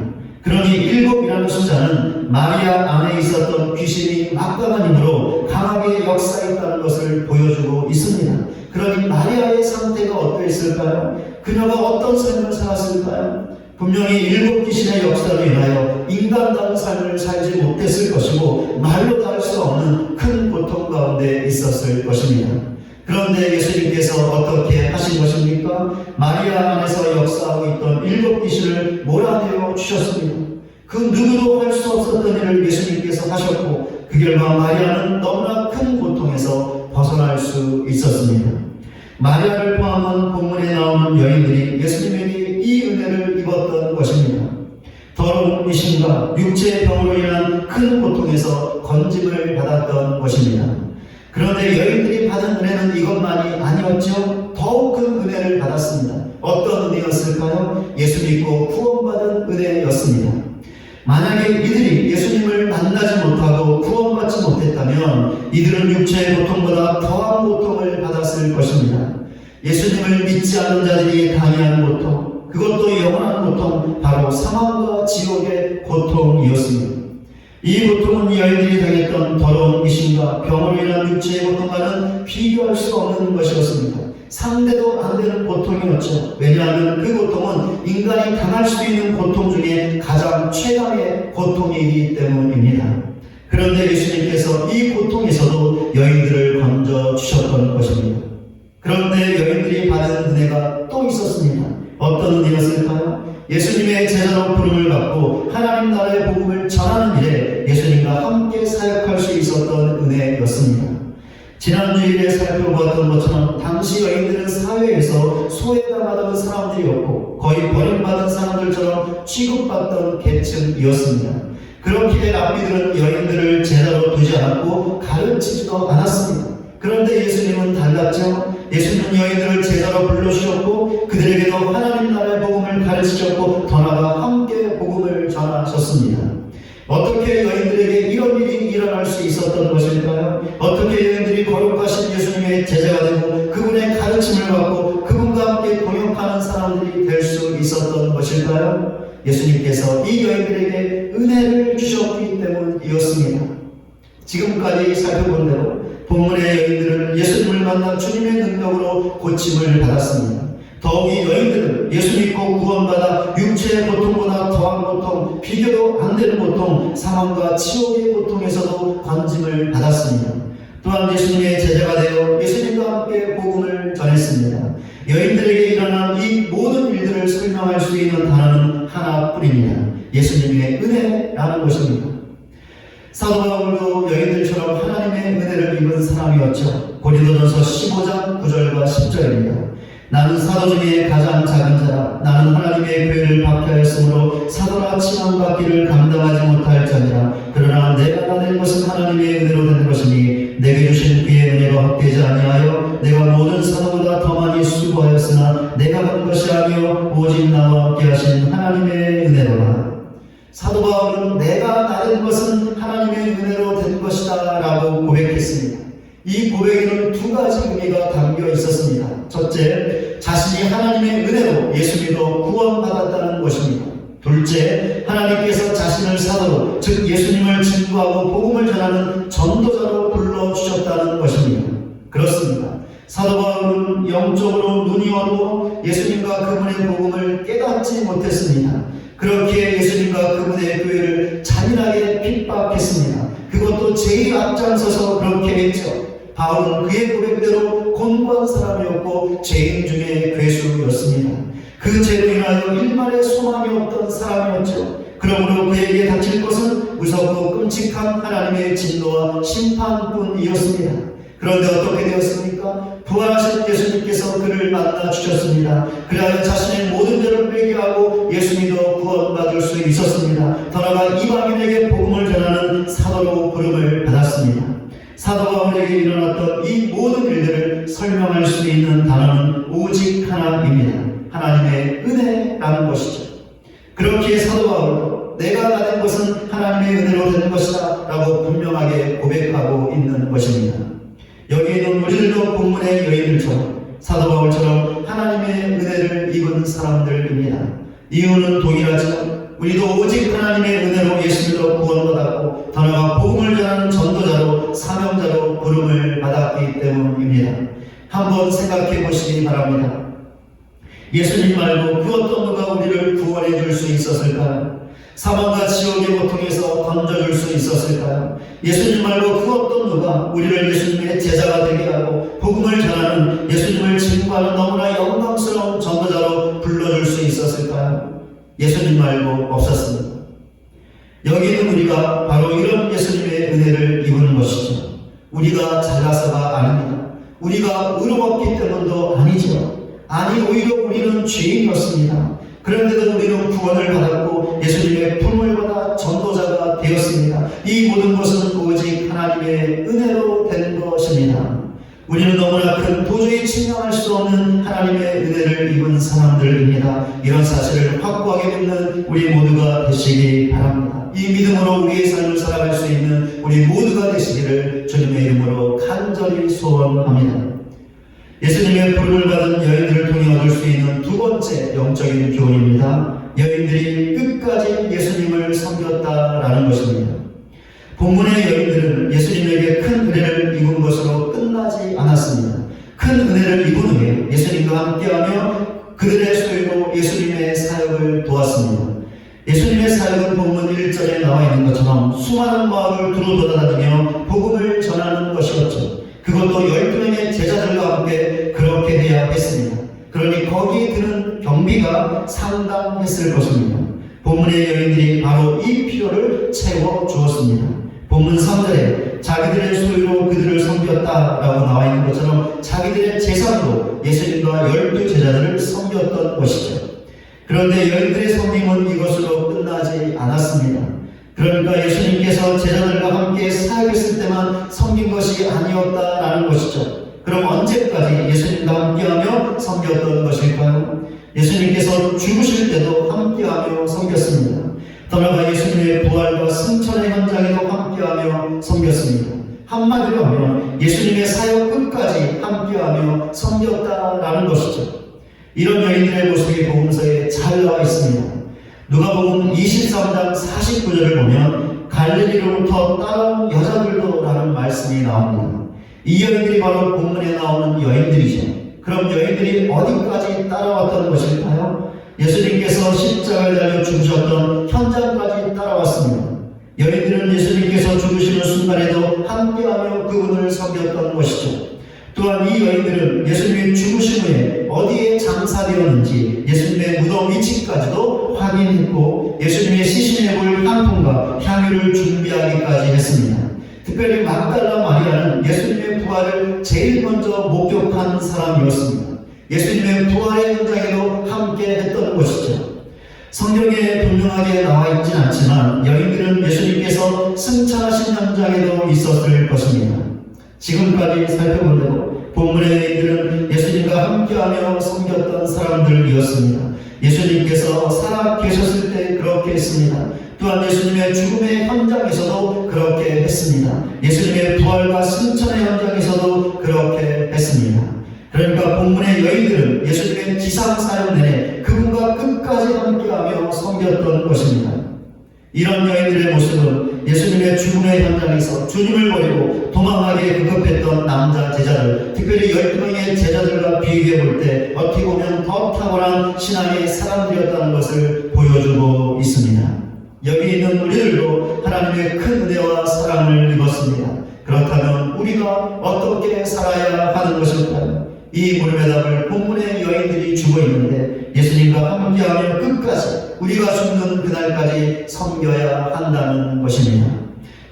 그러니 7이라는 숫자는 마리아 안에 있었던 귀신이 막강한 힘으로 강하게 역사했다는 것을 보여주고 있습니다. 그러니 마리아의 상태가 어떠했을까요? 그녀가 어떤 삶을 살았을까요? 분명히 7 귀신의 역사로 인하여 인간다운 삶을 살지 못했을 것이고 말로 다 할 수 없는 큰 고통 가운데 있었을 것입니다. 그런데 예수님께서 어떻게 하신 것입니까? 마리아 안에서 역사하고 있던 7 귀신을 몰아내어 주셨습니다. 그 누구도 할 수 없었던 일을 예수님께서 하셨고, 그 결과 마리아는 너무나 큰 고통에서 벗어날 수 있었습니다. 마리아를 포함한 본문에 나오는 여인들이 예수님에게 이 은혜를 입었던 것입니다. 더러운 귀신과 육체의 병으로 인한 큰 고통에서 건짐을 받았던 것입니다. 그런데 여인들이 받은 은혜는 이것만이 아니었죠. 더욱 큰 은혜를 받았습니다. 어떤 은혜였을까요? 예수 믿고 구원받은 은혜였습니다. 만약에 이들이 예수님을 만나지 못하고 구원받지 못했다면 이들은 육체의 고통보다 더한 고통을 받았을 것입니다. 예수님을 믿지 않는 자들이 당해하는 고통, 그것도 영원한 고통, 바로 사망과 지옥의 고통이었습니다. 이 고통은 여인들이 당했던 더러운 귀신과 병으로 인한 육체의 고통과는 비교할 수 없는 것이었습니다. 상대도 안 되는 고통이었죠. 왜냐하면 그 고통은 인간이 당할 수 있는 고통 중에 가장 최강의 고통이기 때문입니다. 그런데 예수님께서 이 고통에서도 여인들을 건져주셨던 것입니다. 그런데 여인들이 받은 은혜가 또 있었습니다. 어떤 은혜였을까요? 예수님의 제자로 부름을 받고 하나님 나라의 복음을 전하는 일에 예수님과 함께 사역할 수 있었던 은혜였습니다. 지난주일에 살펴보았던 것처럼 당시 여인들은 사회에서 소외당하던 사람들이었고 거의 버림받은 사람들처럼 취급받던 계층이었습니다. 그렇기에 랍비들은 여인들을 제자로 두지 않았고 가르치지도 않았습니다. 그런데 예수님은 달랐죠. 예수님은 여인들을 제자로 불러주셨고 그들에게도 하나님 나라의 복음을 가르치셨고 더 나아가 함께 복음을 전하셨습니다. 어떻게 여인들에게 이런 일이 일어날 수 있었던 것일까요? 어떻게 여인들이 거룩하신 예수님의 제자가 되고 그분의 사랑을 받고 그분과 함께 동역하는 사람들이 될 수 있었던 것일까요? 예수님께서 이 여인들에게 은혜를 주셨기 때문이었습니다. 지금까지 살펴본 대로 본문의 여인들은 예수님을 만나 주님의 능력으로 고침을 받았습니다. 더욱이 여인들은 예수 믿고 구원받아 육체의 고통보다 더한 고통, 비교도 안 되는 고통, 사망과 치욕의 고통에서도 건짐을 받았습니다. 또한 예수님의 제자가 되어 예수님과 함께 복음을 전했습니다. 여인들에게 일어난 이 모든 일들을 설명할 수 있는 단어는 하나뿐입니다. 예수님의 은혜라는 것입니다. 사도 바울도 여인들처럼 하나님의 은혜를 입은 사람이었죠. 고린도전서 15장 9절과 10절입니다. 나는 사도 중에 가장 작은 자라. 나는 하나님의 교회를 박해하였으므로 사도라 칭함받기를 감당하지 못할지니라. 그러나 내가 받은 것은 하나님의 은혜로 된 것이니 내게 주신 그의 은혜가 헛되지 아니하여 내가 모든 사도보다 더 많이 수고하였으나 내가 받은 것이 아니요 오직 나와 함께 하신 하나님의 은혜로라. 사도 바울은 내가 나된 것은 하나님의 은혜로 된 것이다 라고 고백했습니다. 이 고백에는 두 가지 의미가 담겨 있었습니다. 첫째, 자신이 하나님의 은혜로 예수 믿어 구원받았다는 것입니다. 둘째, 하나님께서 자신을 사도로, 즉 예수님을 증거하고 복음을 전하는 전도자로 불러주셨다는 것입니다. 그렇습니다. 사도 바울은 영적으로 눈이 어두워 예수님과 그분의 복음을 깨닫지 못했습니다. 그렇게 예수님과 그분의 교회를 잔인하게 핍박했습니다. 그것도 제일 앞장서서 그렇게 했죠. 바울은 그의 고백대로 곤고한 사람이었고 죄인 중에 괴수였습니다. 그 죄로 인하여 일말의 소망이 없던 사람이었죠. 그러므로 그에게 닥칠 것은 무섭고 끔찍한 하나님의 진노와 심판뿐이었습니다. 그런데 어떻게 되었습니까? 부활하신 예수님께서 그를 만나 주셨습니다. 그래야 자신의 모든 죄를 회개하고 예수 믿어 구원받을 수 있었습니다. 더 나아가 이방인에게 복음을 전하는 사도로 부름을 받았습니다. 사도 바울에게 일어났던 이 모든 일들을 설명할 수 있는 단어는 오직 하나입니다. 하나님의 은혜라는 것이죠. 그렇게 사도 바울도 내가 받은 것은 하나님의 은혜로 된 것이다 라고 분명하게 고백하고 있는 것입니다. 여기에는 우리들도 본문의 여인들처럼 사도 바울처럼 하나님의 은혜를 입은 사람들입니다. 이유는 동일하지만 우리도 오직 하나님의 은혜로 예수 믿어 구원받았고 더 나아가 복음을 전하는 전도자로 사명자로 부름을 받았기 때문입니다. 한번 생각해 보시기 바랍니다. 예수님 말고 그 어떤 누가 우리를 구원해 줄 수 있었을까요? 사망과 지옥의 고통에서 건져줄 수 있었을까요? 예수님 말고 그 어떤 누가 우리를 예수님의 제자가 되게 하고 복음을 전하는 예수님을 증거하는 너무나 영광스러운 전도자로 불러줄 수 있었을까요? 예수님 말고 없었습니다. 여기는 우리가 바로 이런 예수님의 은혜를 입은 것이죠. 우리가 잘나서가 아닙니다. 우리가 의로웠기 때문도 아니죠. 아니, 오히려 우리는 죄인이었습니다. 그런데도 우리는 구원을 받았고 예수님의 품을 받아 전도자가 되었습니다. 이 모든 것은 오직 하나님의 은혜로 된 것입니다. 우리는 너무나 큰 도저히 측량할 수 없는 하나님의 은혜를 입은 사람들입니다. 이런 사실을 확고하게 믿는 우리 모두가 되시기 바랍니다. 이 믿음으로 우리의 삶을 살아갈 수 있는 우리 모두가 되시기를 주님의 이름으로 간절히 소원합니다. 예수님의 부름을 받은 여인들을 통해 얻을 수 있는 두 번째 영적인 교훈입니다. 여인들이 끝까지 예수님을 섬겼다라는 것입니다. 본문의 여인들은 예수님에게 큰 은혜를 입은 것으로 끝나지 않았습니다. 큰 은혜를 입은 후에 예수님과 함께하며 그들의 소유로 예수님의 사역을 도왔습니다. 예수님의 사역은 본문 1절에 나와 있는 것처럼 수많은 마을을 두루 돌아다니며 복음을 전하는 것이었죠. 그것도 12명의 제자들과 함께 그렇게 해야 했습니다. 그러니 거기에 드는 경비가 상당했을 것입니다. 본문의 여인들이 바로 이 필요를 채워주었습니다. 본문 3절에 자기들의 소유로 그들을 섬겼다라고 나와 있는 것처럼 자기들의 재산으로 예수님과 12제자들을 섬겼던 것이죠. 그런데 여인들의 섬김은 이것으로 끝나지 않았습니다. 그러니까 예수님께서 제자들과 함께 사역했을 때만 섬긴 것이 아니었다라는 것이죠. 그럼 언제까지 예수님과 함께하며 섬겼던 것일까요? 예수님께서 죽으실 때도 함께하며 섬겼습니다. 더 나아가 예수님의 부활과 승천의 현장에도 함께하며 섬겼습니다. 한마디로 하면 예수님의 사역 끝까지 함께하며 섬겼다라는 것이죠. 이런 여인들의 모습이 복음서에 잘 나와 있습니다. 누가복음 23장 49절을 보면 갈릴리로부터 따라온 여자들도 라는 말씀이 나옵니다. 이 여인들이 바로 본문에 나오는 여인들이죠. 그럼 여인들이 어디까지 따라왔던 것일까요? 예수님께서 십자가에 달려 죽으셨던 현장까지 따라왔습니다. 여인들은 예수님께서 죽으시는 순간에도 함께하며 그분을 섬겼던 것이죠. 또한 이 여인들은 예수님이 죽으신 후에 어디에 장사되었는지 예수님의 무덤 위치까지도 확인했고 예수님의 시신에 볼 향품과 향유를 준비하기까지 했습니다. 특별히 막달라 마리아는 예수님의 부활을 제일 먼저 목격한 사람이었습니다. 예수님의 부활의 현장에도 함께 했던 것이죠. 성경에 분명하게 나와 있진 않지만 여인들은 예수님께서 승천하신 현장에도 있었을 것입니다. 지금까지 살펴본 대로 본문의 여인들은 예수님과 함께하며 섬겼던 사람들이었습니다. 예수님께서 살아 계셨을 때 그렇게 했습니다. 또한 예수님의 죽음의 현장에서도 그렇게 했습니다. 예수님의 부활과 승천의 현장에서도 그렇게 했습니다. 그러니까 본문의 여인들은 예수님의 지상사역 내내 그분과 끝까지 함께하며 섬겼던 것입니다. 이런 여인들의 모습은 예수님의 죽음의 현장에서 주님을 버리고 도망하기에 급급했던 남자 제자들, 특별히 12명의 제자들과 비교해 볼 때 어떻게 보면 더 탁월한 신앙의 사람들이었다는 것을 보여주고 있습니다. 여기 있는 우리들도 하나님의 큰 은혜와 사랑을 입었습니다. 그렇다면 우리가 어떻게 살아야 하는 것일까요? 이 물음의 답을 본문의 여인들이 주고 있는데 예수님과 함께하며 끝까지 우리가 죽는 그날까지 섬겨야 한다는 것입니다.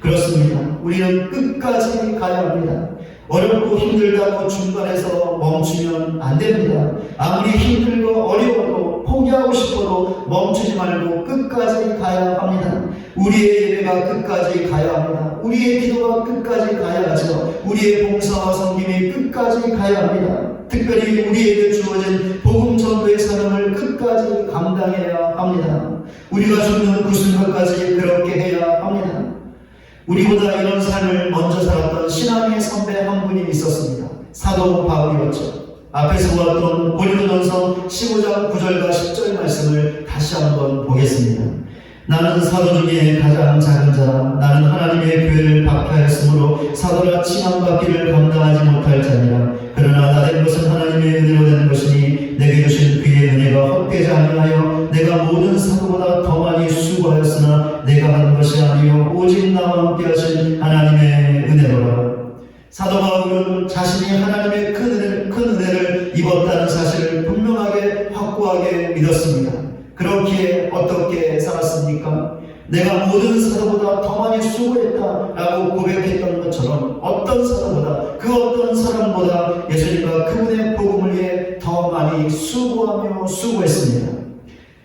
그렇습니다. 우리는 끝까지 가야 합니다. 어렵고 힘들다고 중간에서 멈추면 안 됩니다. 아무리 힘들고 어려워도 포기하고 싶어도 멈추지 말고 끝까지 가야 합니다. 우리의 예배가 끝까지 가야 합니다. 우리의 기도가 끝까지 가야 하죠. 우리의 봉사와 섬김이 끝까지 가야 합니다. 특별히 우리에게 주어진 복음 전도의 사명을 끝까지 감당해야 합니다. 우리가 죽는 그 순간까지 그렇게 해야 합니다. 우리보다 이런 삶을 먼저 살았던 신앙의 선배 한 분이 있었습니다. 사도 바울이었죠. 앞에서 보았던 고린도전서 15장 9절과 10절 말씀을 다시 한번 보겠습니다. 나는 사도 중에 가장 작은 자라. 나는 하나님의 교회를 박해하였으므로 사도라 칭함받기를 감당하지 못할 자니라. 그러나 나 된 것은 하나님의 은혜로 된 것이니 내게 주신 그의 은혜가 헛되지 아니하여 내가 모든 사도보다 더 많이 수고하였으나 내가 한 것이 아니요 오직 나와 함께 하신 하나님의 은혜로라. 사도 바울은 자신이 하나님의 큰 은혜를 입었다는 사실을 분명하게 확고하게 믿었습니다. 그렇기에 어떻게 살았습니까? 내가 모든 사도보다 더 많이 수고했다라고 고백했던 것처럼 어떤 사도보다 그 어떤 사람보다 예수님과 그분의 복음을 위해 더 많이 수고하며 수고했습니다.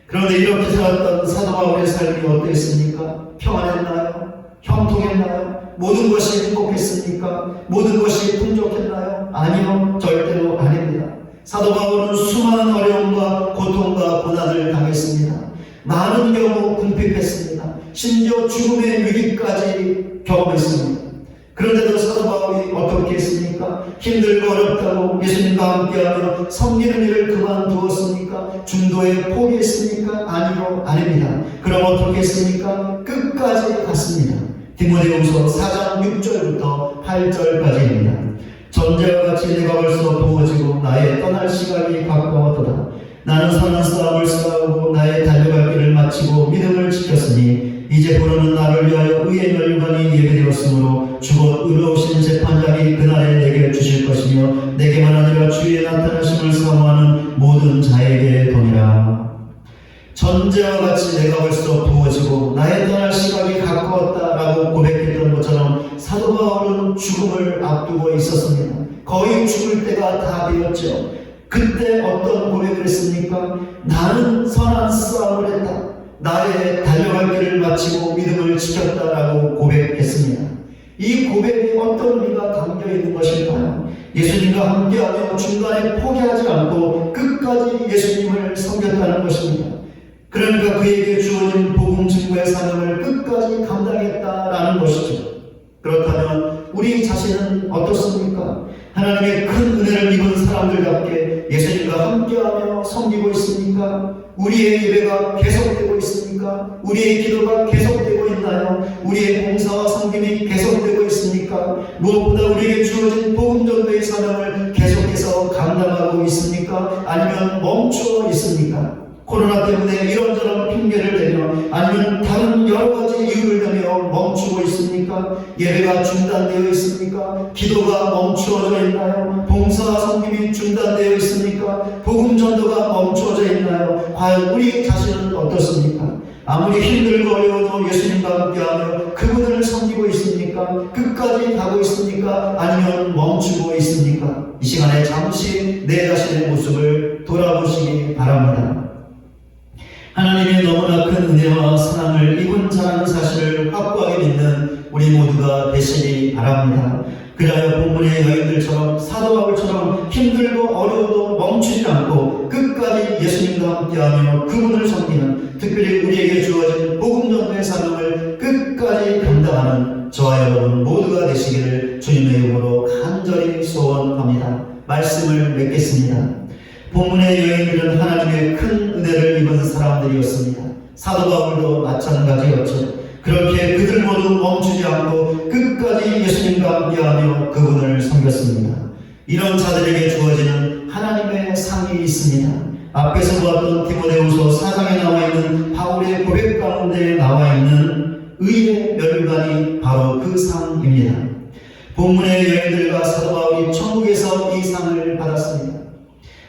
그런데 이렇게 살았던 사도 바울의 삶이 어땠습니까? 평안했나요? 형통했나요? 모든 것이 행복했습니까? 모든 것이 풍족했나요? 아니요, 절대로 아닙니다. 사도 바울은 수많은 어려움과 고통과 고난을 당했습니다. 많은 경우 궁핍했습니다. 심지어 죽음의 위기까지 경험했습니다. 그런데도 사도 바울이 어떻게 했습니까? 힘들고 어렵다고 예수님과 함께하며 섬기는 일을 그만두었습니까? 중도에 포기했습니까? 아니요, 아닙니다. 그럼 어떻게 했습니까? 끝까지 갔습니다. 디모데후서 4장 6절부터 8절까지입니다. 전제와 같이 내가 벌써 부어지고 나의 떠날 시간이 가까웠도다. 나는 선한 싸움을 싸우고 나의 달려갈 길을 마치고 믿음을 지켰으니 이제 부르는 나를 위하여 의의 멸관이 예배되었으므로 주곧 의로우신 재판장이 그날에 내게 주실 것이며 내게만 아니라 주의 나타나심을 사모하는 모든 자에게 도니라. 전제와 같이 내가 벌써 부어지고 나의 떠날 시간이 가까웠다라고 고백했던 것처럼 사도 바울은 죽음을 앞두고 있었습니다. 거의 죽을 때가 다 되었죠. 그때 어떤 고백을 했습니까? 나는 선한 싸움을 했다. 나의 달려갈 길을 마치고 믿음을 지켰다라고 고백했습니다. 이 고백에 어떤 의미가 담겨 있는 것일까요? 예수님과 함께하며 중간에 포기하지 않고 끝까지 예수님을 섬겼다는 것입니다. 그러니까 그에게 주어진 복음 증거의 사명을 끝까지 감당했다라는 것이죠. 그렇다면 우리 자신은 어떻습니까? 하나님의 큰 은혜를 입은 사람들답게 예수님과 함께하며 섬기고 있습니까? 우리의 예배가 계속되고 있습니까? 우리의 기도가 계속되고 있나요? 우리의 봉사와 섬김이 계속되고 있습니까? 무엇보다 우리에게 주어진 복음 전도의 사명을 계속해서 감당하고 있습니까? 아니면 멈추어 있습니까? 코로나 때문에 이런저런 핑계를 대며 아니면 다른 여러 가지 이유를 대며 멈추고 있습니까? 예배가 중단되어 있습니까? 기도가 멈추어져 있나요? 봉사와 섬김이 중단되어 있습니까? 복음 전도가 멈추어져 있나요? 과연 우리 자신은 어떻습니까? 아무리 힘들고 어려워도 예수님과 함께하며 그분을 섬기고 있습니까? 끝까지 가고 있습니까? 아니면 멈추고 있습니까? 이 시간에 잠시 내 자신의 모습을 돌아보시기 바랍니다. 하나님의 너무나 큰 은혜와 사랑을 입은 자라는 사실을 확고하게 믿는 우리 모두가 되시기 바랍니다. 그리하여 본문의 여인들처럼 사도 바울처럼 힘들고 어려워도 멈추지 않고 끝까지 예수님과 함께하며 그분을 섬기는, 특별히 우리에게 주어진 복음 전도의 사명을 끝까지 감당하는 저와 여러분 모두가 되시기를 주님의 이름으로 간절히 소원합니다. 말씀을 맺겠습니다. 본문의 여인들은 하나님의 큰 은혜를 입은 사람들이었습니다. 사도 바울도 마찬가지였죠. 그렇게 그들 모두 멈추지 않고 끝까지 예수님과 함께하며 그분을 섬겼습니다. 이런 자들에게 주어지는 하나님의 상이 있습니다. 앞에서 보았던 디모데후서 4장에 나와 있는 바울의 고백 가운데 나와 있는 의의 멸관이 바로 그 상입니다. 본문의 여인들과 사도 바울이 천국에서 이 상을 받았습니다.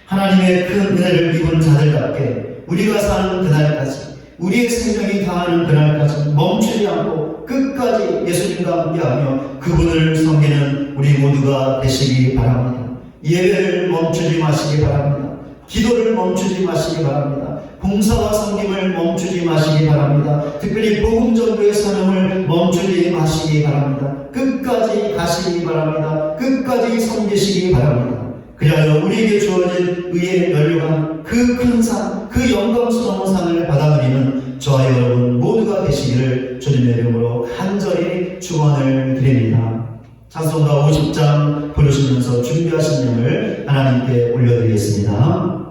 하나님의 큰 은혜를 입은 자들답게 우리가 사는 그날까지, 우리의 생명이 다하는 그날까지 멈추지 않고 끝까지 예수님과 함께하며 그분을 섬기는 우리 모두가 되시기 바랍니다. 예배를 멈추지 마시기 바랍니다. 기도를 멈추지 마시기 바랍니다. 봉사와 섬김을 멈추지 마시기 바랍니다. 특별히 복음 전도의 사명을 멈추지 마시기 바랍니다. 끝까지 가시기 바랍니다. 끝까지 섬기시기 바랍니다. 그리하여 우리에게 주어진 의의 면류관, 그 큰 상, 그 영광스러운 상을 받아들이는 저와 여러분 모두가 되시기를 주님의 이름으로 간절히 축원을 드립니다. 찬송가 50장 부르시면서 준비하신 양을 하나님께 올려드리겠습니다.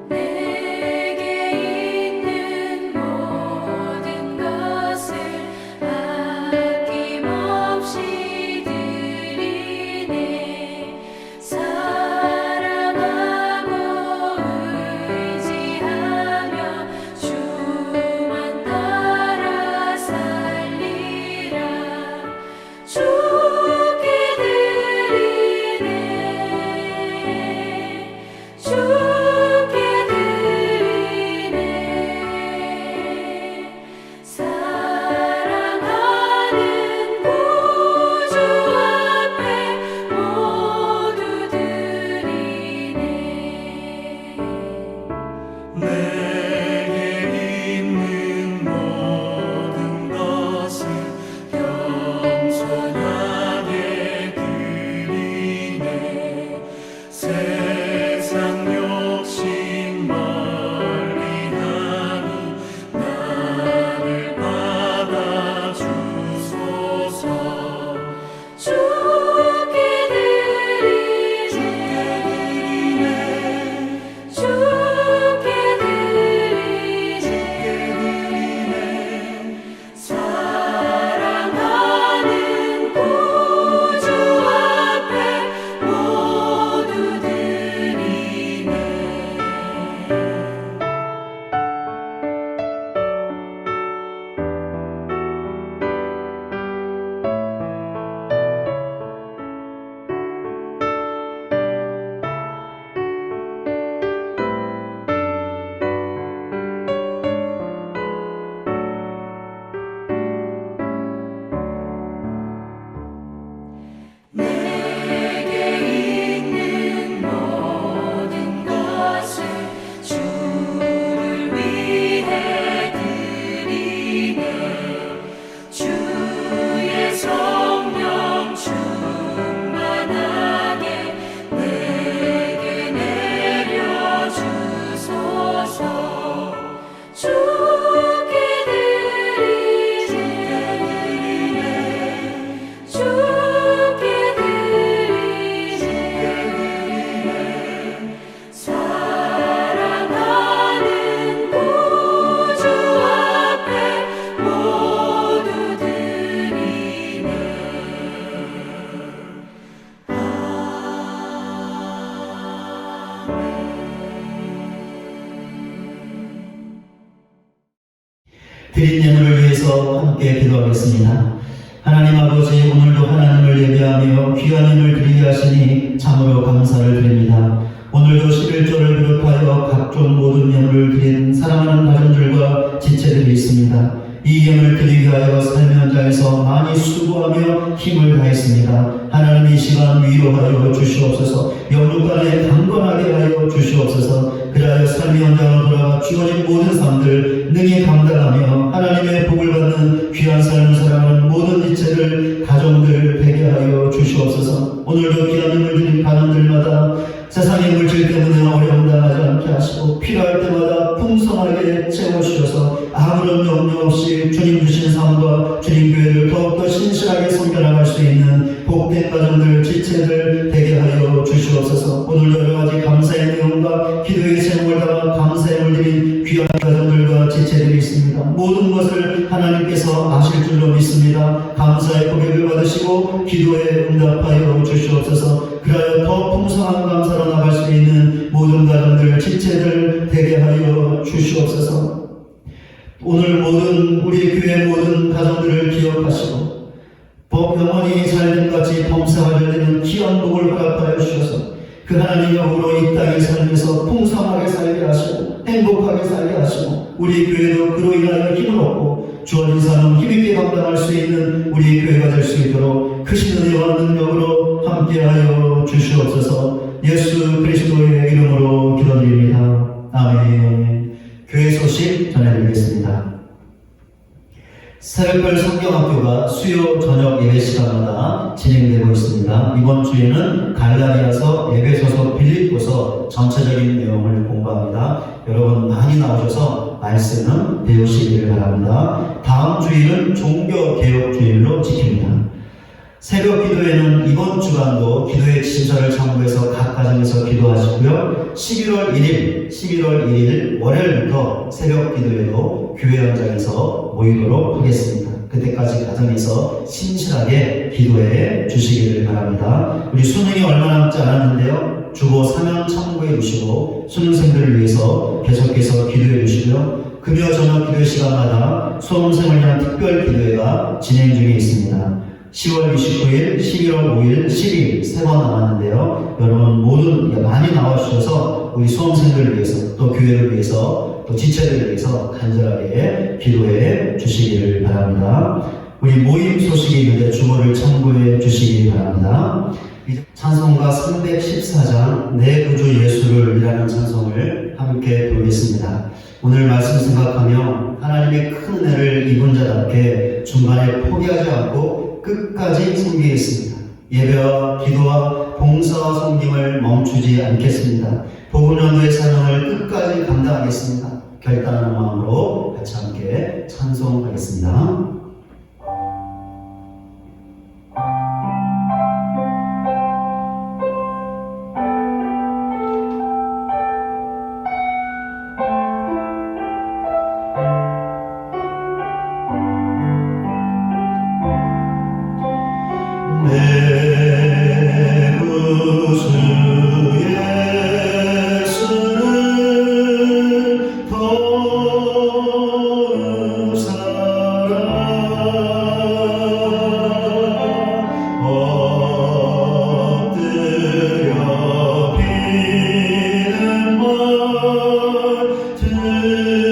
내게 있는 모든 것을 드린 예물을 위해서 함께 기도하겠습니다. 하나님 아버지, 오늘도 하나님을 예배하며 귀한 힘을 드리게 하시니 참으로 감사를 드립니다. 오늘도 11조를 비롯하여 각종 모든 예물을 드린 사랑하는 가정들과 지체들이 있습니다. 이 예물을 드리기 위하여 삶의 현장에서 많이 수고하며 힘을 다했습니다. 하나님 이 시간 위로하여 주시옵소서. 영육간에 강건하게 하여 주시옵소서. 그리하여 삶의 현장으로 돌아가 주어진 모든 삶들 능히 감당하며 하나님의 복을 받는 귀한 삶을 살아가는 모든 지체들, 가정들 되게 하여 주시옵소서. 오늘도 귀한 힘을 드린 가정들마다 세상의 물질 때문에 어려움 당하지 않게 하시고 필요할 때마다 풍성하게 채워주셔서 아무런 염려 없이 주님 주신 삶과 주님 교회를 더욱더 신실하게 섬겨나갈 수 있는 복된 가정들, 지체들 되게 하여 주시옵소서. 오늘도 여러가지 감사의 내용과 기도의 제목을 담아 감사의 물들인 귀한 가정들과 지체들이 있습니다. 모든 것을 하나님께서 아실 줄로 믿습니다. 감사의 고백을 받으시고 기도에 응답하여 주시옵소서. 그리하여 더 풍성한 감사로 나갈 수 있는 모든 가정들, 지체들 되게 하여 주시옵소서. 오늘 모든 우리 교회 모든 가정들을 기억하시고 영원히 살림같이 범사활되는 귀한 복을 허락하여 주셔서 그 하나님의 업으로 이 땅의 삶에서 풍성하게 살게 하시고 행복하게 살게 하시고 우리 교회도 그로 인하여 힘을 얻고 주어진 삶을 힘있게 감당할 수 있는 우리 교회가 될 수 있도록 크신 은혜와 능력으로 함께하여 주시옵소서. 예수 그리스도의 이름으로 기도드립니다. 아멘. 교회 소식 전해드리겠습니다. 새벽별 성경학교가 수요 저녁 예배 시간마다 진행되고 있습니다. 이번 주에는 갈라디아서, 에베소서, 빌립보서 전체적인 내용을 공부합니다. 여러분 많이 나오셔서 말씀은 배우시기를 바랍니다. 다음 주일은 종교개혁주일로 지킵니다. 새벽 기도회는 이번 주간도 기도의 지침서를 참고해서 각 가정에서 기도하시고요. 11월 1일 월요일부터 새벽 기도회도 교회 현장에서 모이도록 하겠습니다. 그때까지 가정에서 신실하게 기도해 주시기를 바랍니다. 우리 수능이 얼마 남지 않았는데요. 주보 사명 참고해 주시고 수능생들을 위해서 계속해서 기도해 주시고요. 금요 저녁 기도회 시간마다 수험생을 위한 특별 기도회가 진행 중에 있습니다. 10월 29일, 11월 5일, 12일 세 번 남았는데요. 여러분 모두 많이 나와주셔서 우리 수험생들을 위해서 또 교회를 위해서 또 지체들을 위해서 간절하게 기도해 주시기를 바랍니다. 우리 모임 소식이 있는데 주보를 참고해 주시기 바랍니다. 찬송가 314장 내 구주 예수를 이라는 찬송을 함께 부르겠습니다. 오늘 말씀 생각하며 하나님의 큰 은혜를 입은 자답게 중간에 포기하지 않고 끝까지 섬기겠습니다. 예배와 기도와 봉사와 섬김을 멈추지 않겠습니다. 복음전도의 사명을 끝까지 감당하겠습니다. 결단하는 마음으로 같이 함께 찬송하겠습니다. 내 구주 예수를 더욱 사랑 엎드려 비는 말 들으소서.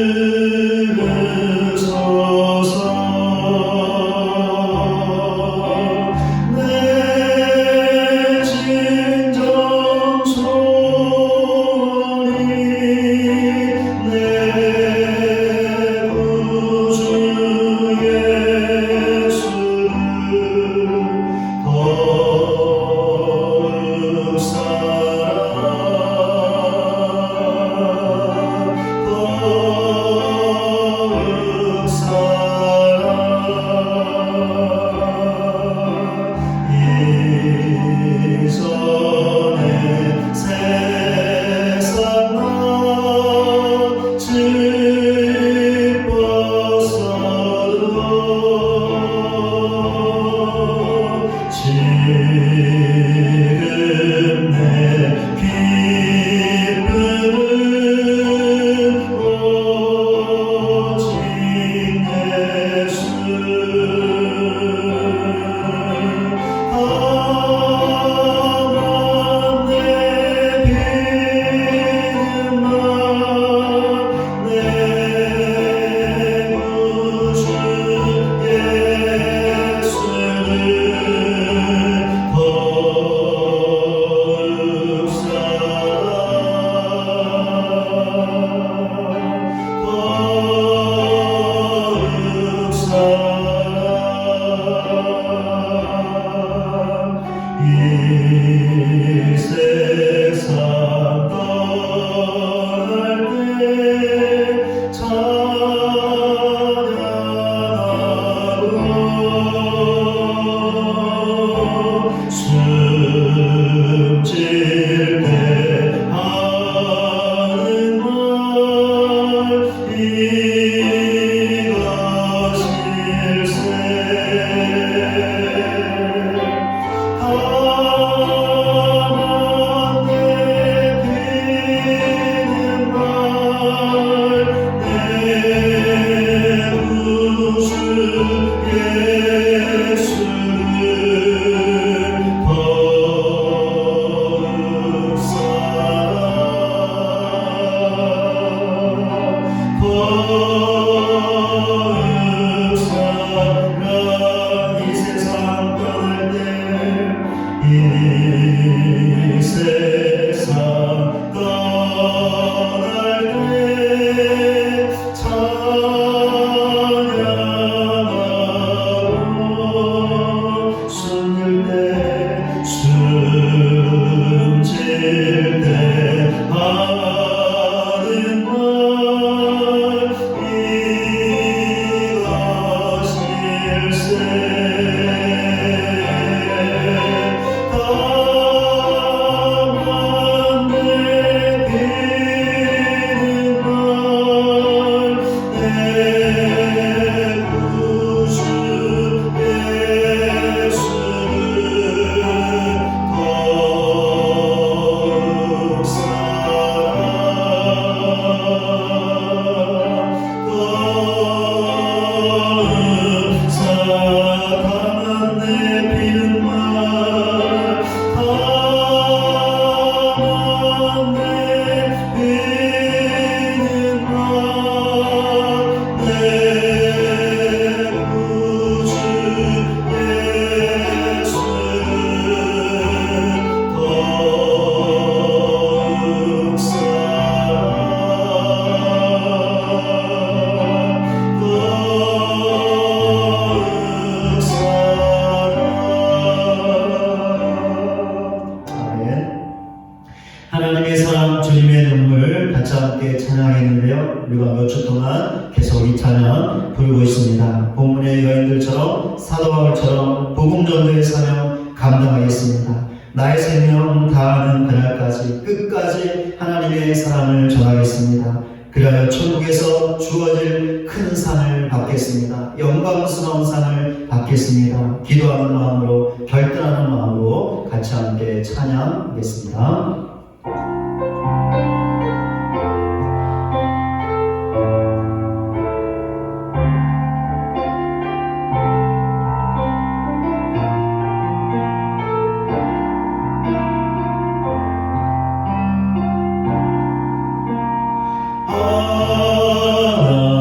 지금 내 기쁨은 오직 우리가 몇 주 동안 계속 이 찬양 부르고 있습니다. 본문의 여인들처럼 사도 바울처럼 복음전도의 사명 감당하겠습니다. 나의 생명 다하는 그날까지 끝까지 하나님의 사랑을 전하겠습니다. 그리하여 천국에서 주어질 큰 상을 받겠습니다. 영광스러운 상을 받겠습니다. 기도하는 마음으로, 결단하는 마음으로 같이 함께 찬양하겠습니다.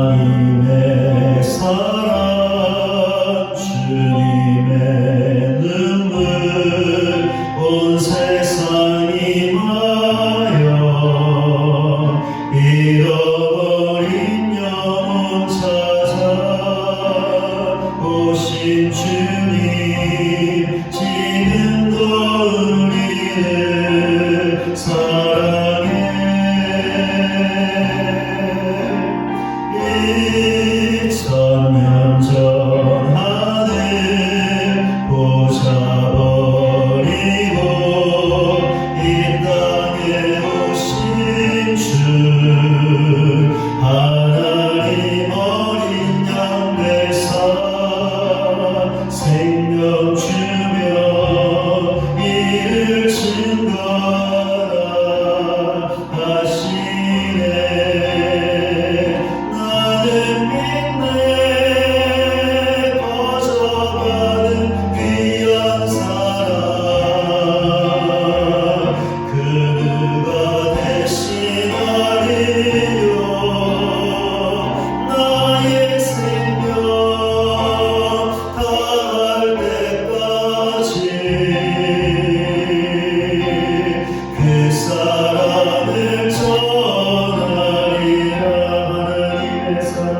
하나님의 사랑 주님의 눈물 온 세상이 마여 잃어버린 영혼 찾아 오신 주님 지금도 우리를 사랑해 천년 전 하늘 보셔버리고 이 땅에 오신 주 하나님 어린 양 되사 생명 주며 이를 증거하라 하시네. 나는 믿네 거저받은 귀한 사랑 그 누가 대신하리요. 나의 생명 다할 때까지 그 사랑을 전하리라. 하나님의 사랑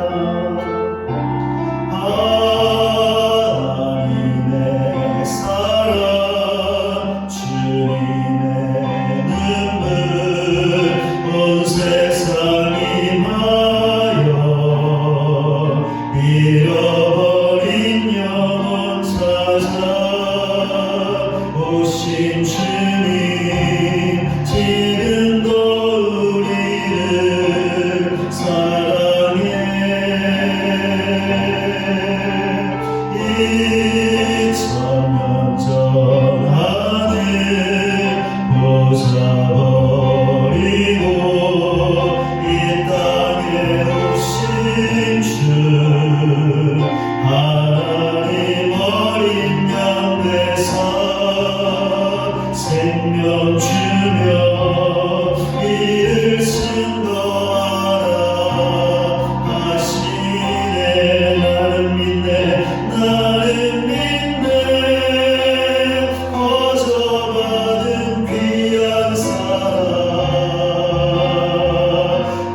하나님의 사랑 주님의 눈물 온 세상이 마여 잃어버린 영혼 찾아 오신 주님 지금도 우리를 사랑해. 이 천년 전 하늘 보셔버리고 이 땅에 오신 주 하나님 어린 양 되사 생명 주며 이를 증거하라 하시네. 나는 믿네 나는 믿네 거저받은 귀한 사랑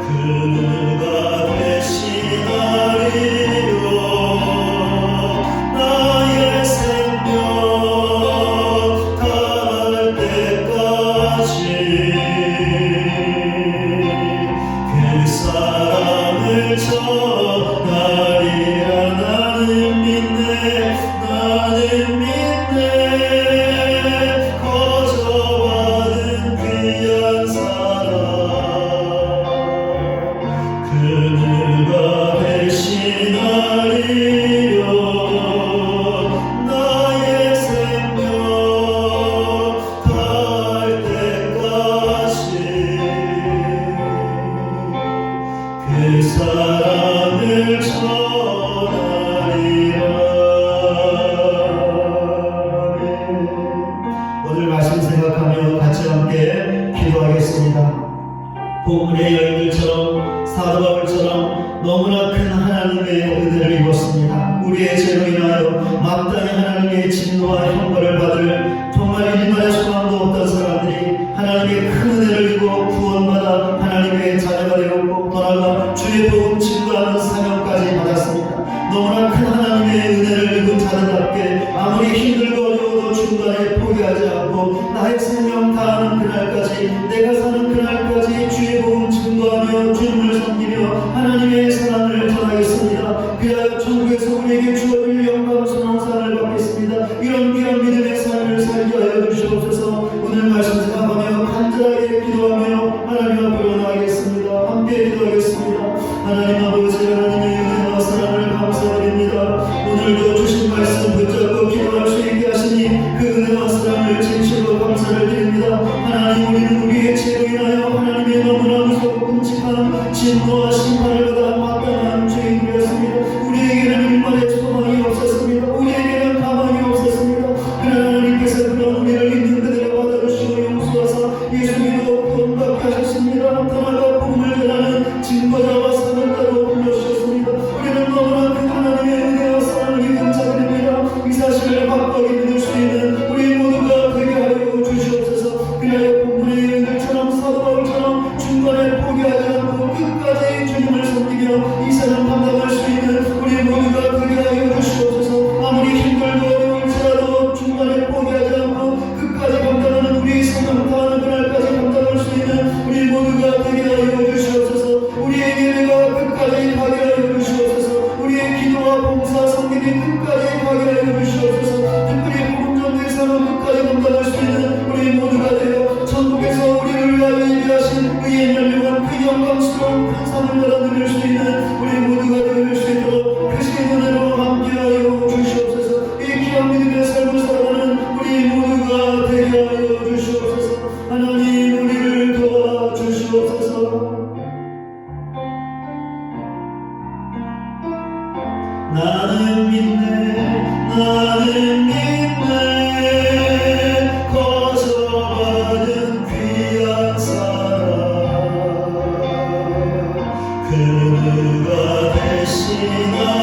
그 누가 대신하리요. 나의 생명 다할 때까지 그 사랑을 전하리라. 나는 믿네 나는 믿네 거저받은 귀한 사랑 그 누가 대신하리요. 나의 생명 다할 때까지 그 사랑을 전하리라. 오늘 말씀 생각하며 같이 함께 기도하겠습니다. 본문의 여인들처럼 사도 바울처럼 너무나 큰 하나님의 은혜를 입었습니다. 우리의 죄로 인하여 마땅히 하나님의 진노와 형벌을 받을 정말 일말의 소망도 없던 사람들이 하나님의 큰 은혜를 입고 구원받아 하나님의 자녀가 되었고 또 나아가 주의 복음 증거하는 사명까지 받았습니다. 너무나 큰 하나님의 은혜를 입은 자들답게 아무리 힘들고 어려워도 중간에 포기하지 않고 나의 생명 다하는 그날까지 내가 사는 그날까지 주의 복음 증거하며 주님을 섬기며 하나님의 사랑을 전하겠습니다. 그리하여 천국에서 우리에게 주어질 영광스러운 상을 받겠습니다. 이런 귀한 믿음의 삶을 살게 하여 주시옵소서. 오늘 말씀 생각하며 간절하게 기도하며 하나님 앞으로 나가겠습니다. 함께 기도하겠습니다. 하나님 아버지, 하나님의 은혜와 사랑을 감사드립니다. 오늘도 주신 말씀 붙잡고 기도할 수 있게 하시니 그 은혜와 사랑을 진실로 감사를 드립니다. 하나님, 우리는 우리의 죄로 인하여 하나님의 너무나 무섭고 끔찍한 진노와 심판을 받아 마땅한 죄인이었습니다. 우리에게는 일말의 소망이 없었습니다. 우리에게는 가망이 없었습니다. 그러나 하나님께서 그런 우리를 있는 그대로 받아주시고 용서하사 예수 믿어 구원받게 하셨습니다. 떠나가 복음을 전하는 증거자와 사명자로 불러주셨습니다. 우리는 너무나 큰 하나님의 은혜와 사랑을 감사드립니다. 이 사실을 확고하게 믿을 수 있는 우리 모두가 되게 하여 주시옵소서. 그리하여 본문의 의들처럼 사도 바울처럼 중간에 포기하지 않고 끝까지 주님을 섬기며 이 세상 감당할 수 있는 우리 모두가 되게 하여 주시옵소서. 아무리 힘들고 어려울지라도 중간에 포기하지 않고 끝까지 감당하는 우리 생명 다하는 그날까지 감당할 수 있는 우리 모두가 되게 하여 주시옵소서. 우리의 예배가 끝까지 가게 하여 주시옵소서. 우리의 기도와 봉사 섬김이 끝까지 가게 하여 주시옵소서. 특별히 복음 전도의 삶을 끝까지 감당할 수 있는 우리 모두가 되어 천국에서 우리를 위하여 예비하신 의의 멸류관 그 영광스러운 큰 상을 받아 누릴 수 있는 우리 모두가 될 수 있도록 크신 은혜로 함께하여 주시옵소서. 이 귀한 믿음의 삶을 살아가는 우리 모두가 되게 하여 주시옵소서. 하나님, 우리를 도와주시옵소서. 나는 믿네, 나는 믿네, 거저받은 귀한 사랑, 그가 대신하리요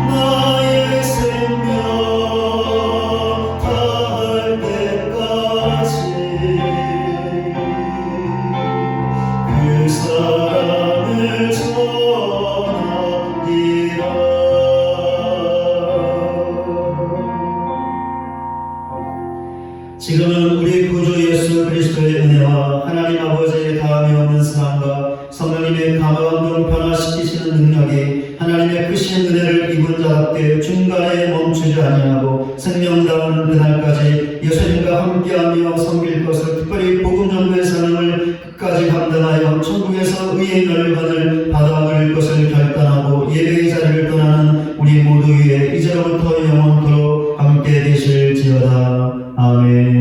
나의 생명 다할 때까지 그 사랑을 전하리라. 지금은 우리 구주 예수 그리스도의 은혜와 하나님 아버지의 다함이 없는 사랑과 성령님의 감화감동 변화시키시는 능력이 하나님의 크신 은혜를 입은 자답게 중간에 멈추지 아니하고 생명 다하는 그날까지 예수님과 함께하며 섬길 것을, 특별히 복음 전도의 사명을 끝까지 감당하여 천국에서 의의 멸류관을 받아 누릴 것을 결단하고 예배의 자리를 떠나는 우리 모두 위에 이제로부터 영원토록 함께 계실지어다. 아멘.